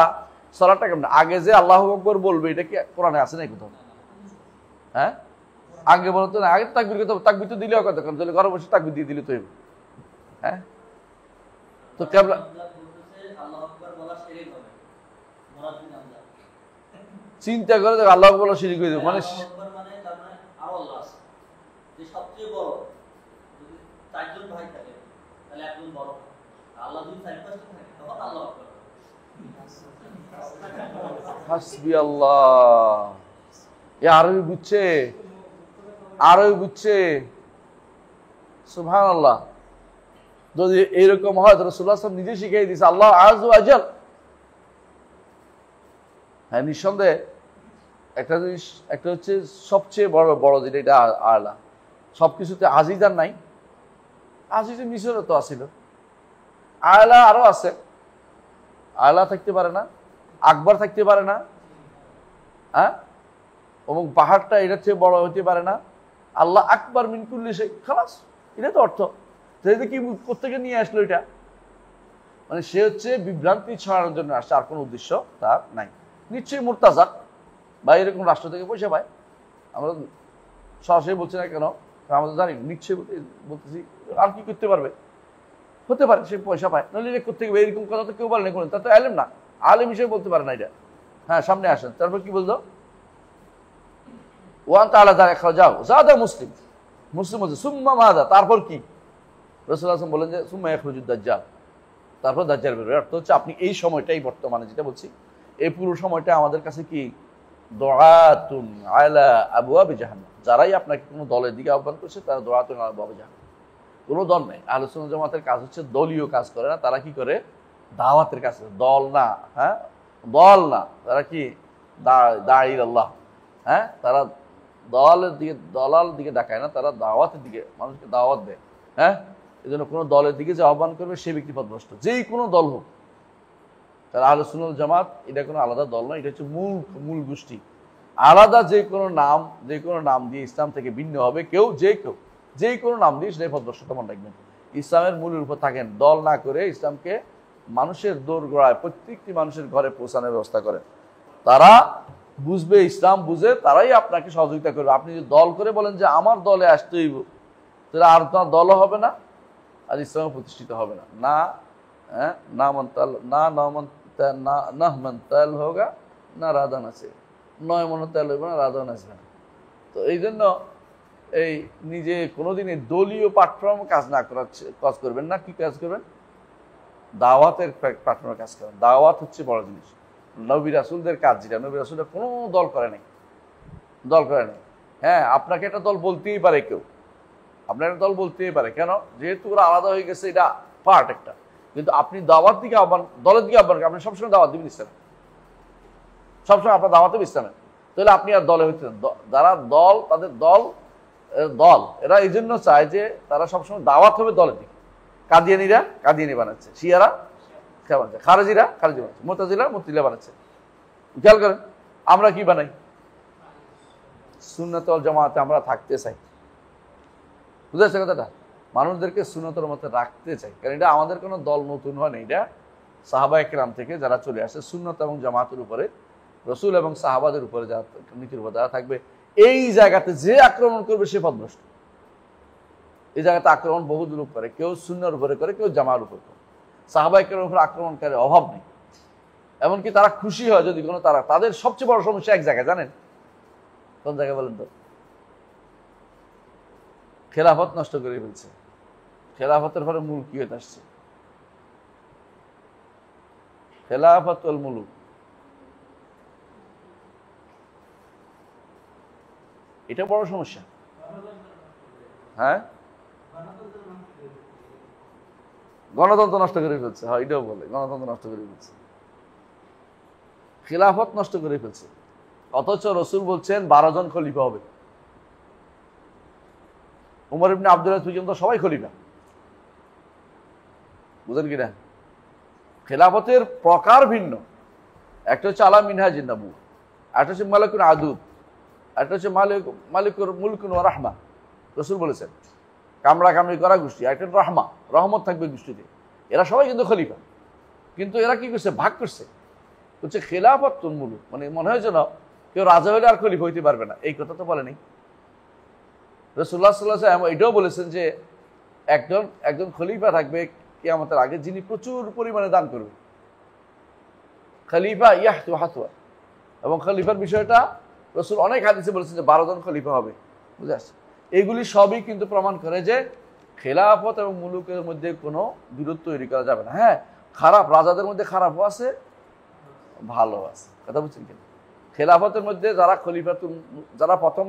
সালাতটা কেমনে? আগে যে আল্লাহু আকবার বলবে, এটা কি কোরআনে আছে নাই কোথাও? হ্যাঁ, আগে বলতো না, আগে তাকবীর করতে হবে। তাকবীর তো দিলেও কথা, কারণ তাহলে ঘরে বসে তাকবীর দিয়ে দিলে তো হবে। হ্যাঁ, তো কেবলা চিন্তা করে দেখ, আল্লাহ বলা শিরিক হয়ে যাবে। মানে হাসবি আল্লাহ, আরবি বুঝছে, আরবি বুঝছে, সুবহানাল্লাহ। যদি এইরকম হয় তো রাসূলুল্লাহ সাল্লাল্লাহু আলাইহি ওয়াসাল্লাম নিজে শিখিয়ে দিয়েছে, আল্লাহ আযজা ওয়া জাল। হ্যাঁ, নিঃসন্দেহে একটা জিনিস, একটা হচ্ছে সবচেয়ে বড় যেটা, এটা আলা, সবকিছুতে আজিজ আর নাই। আজিজ মিশরে তো আসিল, আলা আরো আছে, আলা থাকতে পারে না, আকবর থাকতে পারে না, হ্যাঁ, এবং পাহাড়টা এটার চেয়ে বড় হতে পারে না। আল্লাহ আকবর মিন কুল্লি শাই, খালাস, এটা তো অর্থ। সেটা কি কোত্থেকে নিয়ে আসলো এটা? মানে সে হচ্ছে বিভ্রান্তি ছড়ানোর জন্য আসছে, আর কোনো উদ্দেশ্য তার নাই। নিশ্চয়ই মুরতাজাক বা এরকম রাষ্ট্র থেকে পয়সা পায়, আমরা সরাসরি বলছি না কেন, আমরা জানি নিশ্চয়ই বলতেছি। আর কি করতে পারবে? হতে পারে সে পয়সা পায়, নাহলে এটা করতে গেবে, এরকম কথা তো কেউ বলে না কোনো, তা তো আলেম না, আলেম হিসেবে বলতে পারে না এটা। হ্যাঁ, সামনে আসেন। তারপর কি বলতো? ওয়ান তাআলা যাও যাদা মুসলিম, মুসলিম বলছে সুম্মা মাদা, তারপর কি? রাসূলুল্লাহ সাল্লাল্লাহু আলাইহি ওয়াসাল্লাম বলেন যে সুম্মা ইয়াখরুজুদ দাজ্জাল, তারপর দাজ্জাল বের হবে। অর্থ হচ্ছে আপনি এই সময়টাই, বর্তমানে যেটা বলছি, এই পুরো সময়টা আমাদের কাছে কি দুআতুন আলা আবওয়াবি জাহান্নাম, যারাই আপনাকে কোনো দলের দিকে আহ্বান করছে তারা দুআতুন আলা আবওয়াবি জাহান্নাম। কোনো দল নেই। আহলুস সুন্নাহ জামাতের কাজ হচ্ছে দলীয় কাজ করে না, তারা কি করে? দাওয়াতের কাজ করে। দল না, হ্যাঁ, দল না, তারা কি দাঈ আল্লাহ, হ্যাঁ, তারা দলের দিকে, দলাল দিকে ডাকায় না, তারা দাওয়াতের দিকে মানুষকে দাওয়াত দেয়। হ্যাঁ, এই জন্য কোনো দলের দিকে যে আহ্বান করবে সে ব্যক্তি পথভ্রষ্ট, যেই কোনো দল হোক। তারা আহলুস সুন্নাহ জামাত এটা কোনো আলাদা দল নয়, এটা হচ্ছে মূল গোষ্ঠী। আলাদা যে কোনো নাম দিয়ে ইসলাম থেকে ভিন্ন হবে কেউ, যে কোনো নাম দিয়ে সেটাই পথভ্রষ্টতা মনে রাখবেন। ইসলামের মূলের উপর থাকেন, দল না করে ইসলামকে মানুষের দোরগোড়ায়, প্রত্যেকটি মানুষের ঘরে পৌঁছানোর ব্যবস্থা করেন। তারা বুঝবে, ইসলাম বুঝে, তারাই আপনাকে সহযোগিতা করবে। আপনি যদি দল করে বলেন যে আমার দলে আসতেই, তাহলে আর তোমার দলও হবে না, আর ইসলামও প্রতিষ্ঠিত হবে না। না, ना मनताल ना नमन ना नहमन ताल होगा না রাধা নাচে, 9 মন তেল হইব না, রাধা নাচবে না। তো এই জন্য এই নিজে কোনোদিনই দলীয় প্ল্যাটফর্ম কাজ না করার কাজ করবেন না। কি কাজ করবেন? দাওয়াতের প্ল্যাটফর্মে কাজ করবেন। দাওয়াত হচ্ছে বড় জিনিস। নবী রাসূলদের কাজ যেটা, নবী রাসূলরা কোনো দল করে নাই, দল করে নাই। হ্যাঁ, আপনাকে একটা দল বলতেই পারে কেউ, আপনার একটা দল বলতেই পারে, কেন? যেহেতু ওরা আলাদা হয়ে গেছে, এটা পার্ট একটা। কিন্তু আপনি দাওয়াত দিকে আহ্বান, দলের দিকে আহ্বান, আপনি সবসময় দাওয়াত দিবেন ইসলামে, সবসময় আপনার দাওয়াতে ইসলামে। তাহলে আপনি আর দলে হইতে, যারা দল, তাদের দল দল এরা এই জন্য চায় যে তারা সবসময় দাওয়াত হবে দলের দিকে। কাদিয়ানীরা কাদিয়ানী বানাচ্ছে, শিয়ারা শিয়া বানাচ্ছে, খারেজিরা খারেজি বানাচ্ছে, মুতাজিলা মুতাজিলা বানাচ্ছে। খেয়াল করেন, আমরা কি বানাই? সুন্নাত ওয়াল জামাতে আমরা থাকতে চাই। বুঝতে পারছে কথাটা? মানুষদেরকে সুন্নতের মধ্যে রাখতে চাই, কারণ এটা আমাদের কোনো দল নতুন হয় না, এটা সাহাবায়ে কেরাম থেকে যারা চলে আসে সুন্নত এবং জামাতের উপরে, রসুল এবং সাহাবাদের উপরে যারা নীতির উপর যারা থাকবে, এই জায়গাতে যে আক্রমণ করবে সে পথভ্রষ্ট। এই জায়গাতে আক্রমণ বহু লোক করে, কেউ সুন্নার উপরে করে, কেউ জামার উপরে করে। সাহাবায়ে কেরামের উপর আক্রমণকারী অভাব নেই। এমনকি তারা খুশি হয় যদি কোনো, তারা তাদের সবচেয়ে বড় সমস্যা এক জায়গায়, জানেন কোন জায়গায় বলেন তো? খেলাফত নষ্ট করে ফেলছে। খেলাফতের পরে মূল কি হয়ে আসছে? খেলাফত ওয়াল মুলুক। এটা বড় সমস্যা। হ্যাঁ, গণতন্ত্র নষ্ট করে ফেলছে। হ্যাঁ, এটাও বলে গণতন্ত্র নষ্ট করে ফেলছে, খিলাফত নষ্ট করে ফেলছে। অথচ রসুল বলছেন 12 জন খলিফা হবে। উমর ইবনে আব্দুল আযীজ পর্যন্ত সবাই খলিফা। বুঝেন কিনা? খেলাফতের প্রকার ভিন্ন। একটা হচ্ছে আলা মিনহাজিন নবুওয়া, একটা হচ্ছে মালিকুন আদুদ, একটা হচ্ছে মালিকুর মুলকুন ওয়া রাহমা। রসুল বলেছেন কামড়া কামড়ি করা গোষ্ঠী, একটা রাহমা, রহমত থাকবে গোষ্ঠীতে। এরা সবাই কিন্তু খলিফা, কিন্তু এরা কি করছে? ভাগ করছে, হচ্ছে খেলাফত মুলুক। মানে মনে হয় যেন কেউ রাজা হলে আর খলিফা হইতে পারবে না, এই কথা তো বলেনি রাসূলুল্লাহ সাল্লাল্লাহু আলাইহি ওয়াসাল্লাম। এটাও বলেছেন যে একজন খলিফা থাকবে কিয়ামতের আগে, যিনি প্রচুর পরিমাণে দান করবে। খলিফা ইয়াহতু হাতওয়া, এবং খলিফার বিষয়টা রসুল অনেক হাদিসে বলেছেন যে 12 জন খলিফা হবে। বুঝে আসছে? এগুলি সবই কিন্তু প্রমাণ করে যে খেলাফত এবং মুলুকের মধ্যে কোনো বিরোধ তৈরি করা যাবে না। হ্যাঁ, খারাপ রাজাদের মধ্যে খারাপও আছে, ভালো আছে, কথা বুঝছেন কিনা? খেলাফতের মধ্যে যারা খলিফা, যারা প্রথম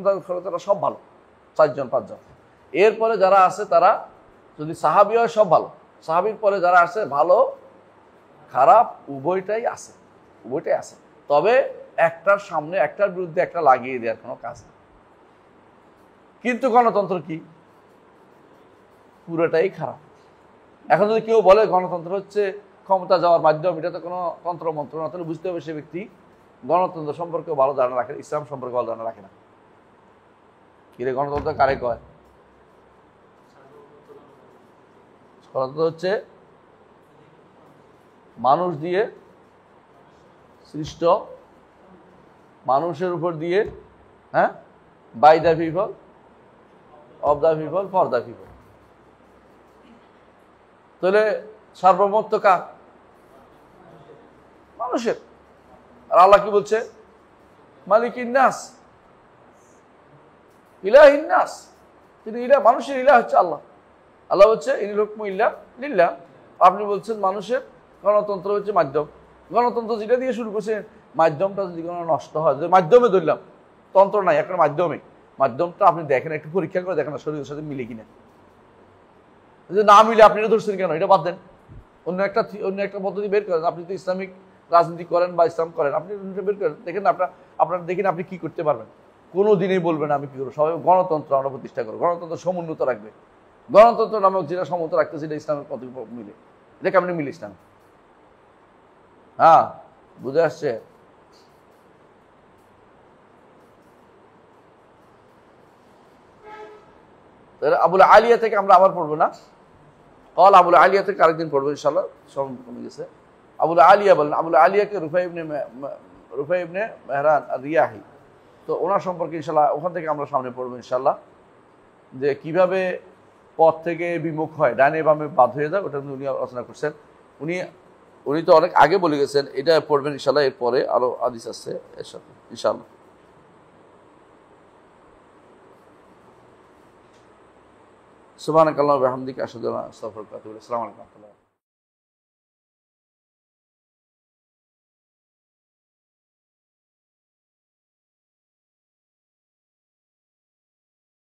তারা সব ভালো, 4 জন 5 জন। এরপরে যারা আছে তারা যদি সাহাবী হয় সব ভালো, সাহাবীর পরে যারা আছে ভালো খারাপ উভয়টাই আছে, উভয়টাই আছে। তবে একটার সামনে একটার বিরুদ্ধে একটা লাগিয়ে দেওয়ার কোনো কাজ নেই। কিন্তু গণতন্ত্র কি? পুরোটাই খারাপ। এখন যদি কেউ বলে গণতন্ত্র হচ্ছে ক্ষমতা যাওয়ার মাধ্যম, এটা তো কোনো তন্ত্রমন্ত্র না, তাহলে বুঝতে হবে সে ব্যক্তি গণতন্ত্র সম্পর্কে ভালো ধারণা রাখে, ইসলাম সম্পর্কে ভালো ধারণা রাখে না। কিরে, গণতন্ত্র কারে কয়? গণতন্ত্র হচ্ছে মানুষ দিয়ে সৃষ্ট, মানুষের উপর দিয়ে, হ্যাঁ, by the people, of the people, for the people. তাহলে সার্বভৌমত্ব কার? মানুষের। আর আল্লাহ কি বলছে? মালিকিন নাস, ইলাহিন নাস। তিনি ইলাহ, মানুষের ইলাহ হচ্ছে আল্লাহ। আল্লাহ হচ্ছে ইনিল হুকমু ইল্লা লিল্লাহ। আপনি বলছেন মানুষের। গণতন্ত্র হচ্ছে মাধ্যম। গণতন্ত্র যেটা দিয়ে শুরু করছে, মাধ্যমটা যদি কোনো নষ্ট হয়, যদি মাধ্যমে ধরলাম, তন্ত্র নাই, এখন মাধ্যমটা আপনি দেখেন, একটু পরীক্ষা করে দেখেন শরীরের সাথে মিলে কিনা। যদি না মিলে আপনি এটা ধরছেন কেন? এটা বাদ দেন, অন্য একটা পদ্ধতি বের করেন। আপনি তো ইসলামিক রাজনীতি করেন বা ইসলাম করেন, আপনি বের করেন, দেখেন আপনার দেখেন আপনি কি করতে পারবেন। কোনো দিনেই বলবেন আমি কি করবো। সবাই গণতন্ত্র আমরা প্রতিষ্ঠা করবো, গণতন্ত্র সমুন্নত রাখবে। গণতন্ত্র নামক যেটা সমুন্নত রাখতেছে এটা ইসলামের পদ্ধতি মিলে, এটা কেমনি মিলে ইসলাম? হ্যাঁ, বুঝে আসছে? আবুল আলিয়া থেকে আমরা আবার পড়বো না, কল আবুল আলিয়া থেকে আরেকদিন পড়বো ইনশাল্লাহ, সময় কমে গেছে। আবুল আলিয়া বলেন, আবুল আলিয়াকে রুফাই ইবনে মেহরান রিয়াহি। তো ওনার সম্পর্কে ইনশাল্লাহ ওখান থেকে আমরা সামনে পড়বো ইনশাল্লাহ, যে কিভাবে পথ থেকে বিমুখ হয়, ডানে বামে বাদ হয়ে যায়, ওটা উনি আলোচনা করছেন। উনি উনি তো অনেক আগে বলে গেছেন, এটা পড়বেন ইনশাআল্লাহ, এরপরে আরো হাদিস আছে এর সাথে ইনশাআল্লাহ। সুবহানাকাল্লাহু ওয়া বিহামদিকা আশহাদু আল্লা ইলাহা ইল্লা আনতা আস্তাগফিরুকা ওয়া আতুবু ইলাইক। আসসালামু আলাইকুম ওয়া রাহমাতুল্লাহ।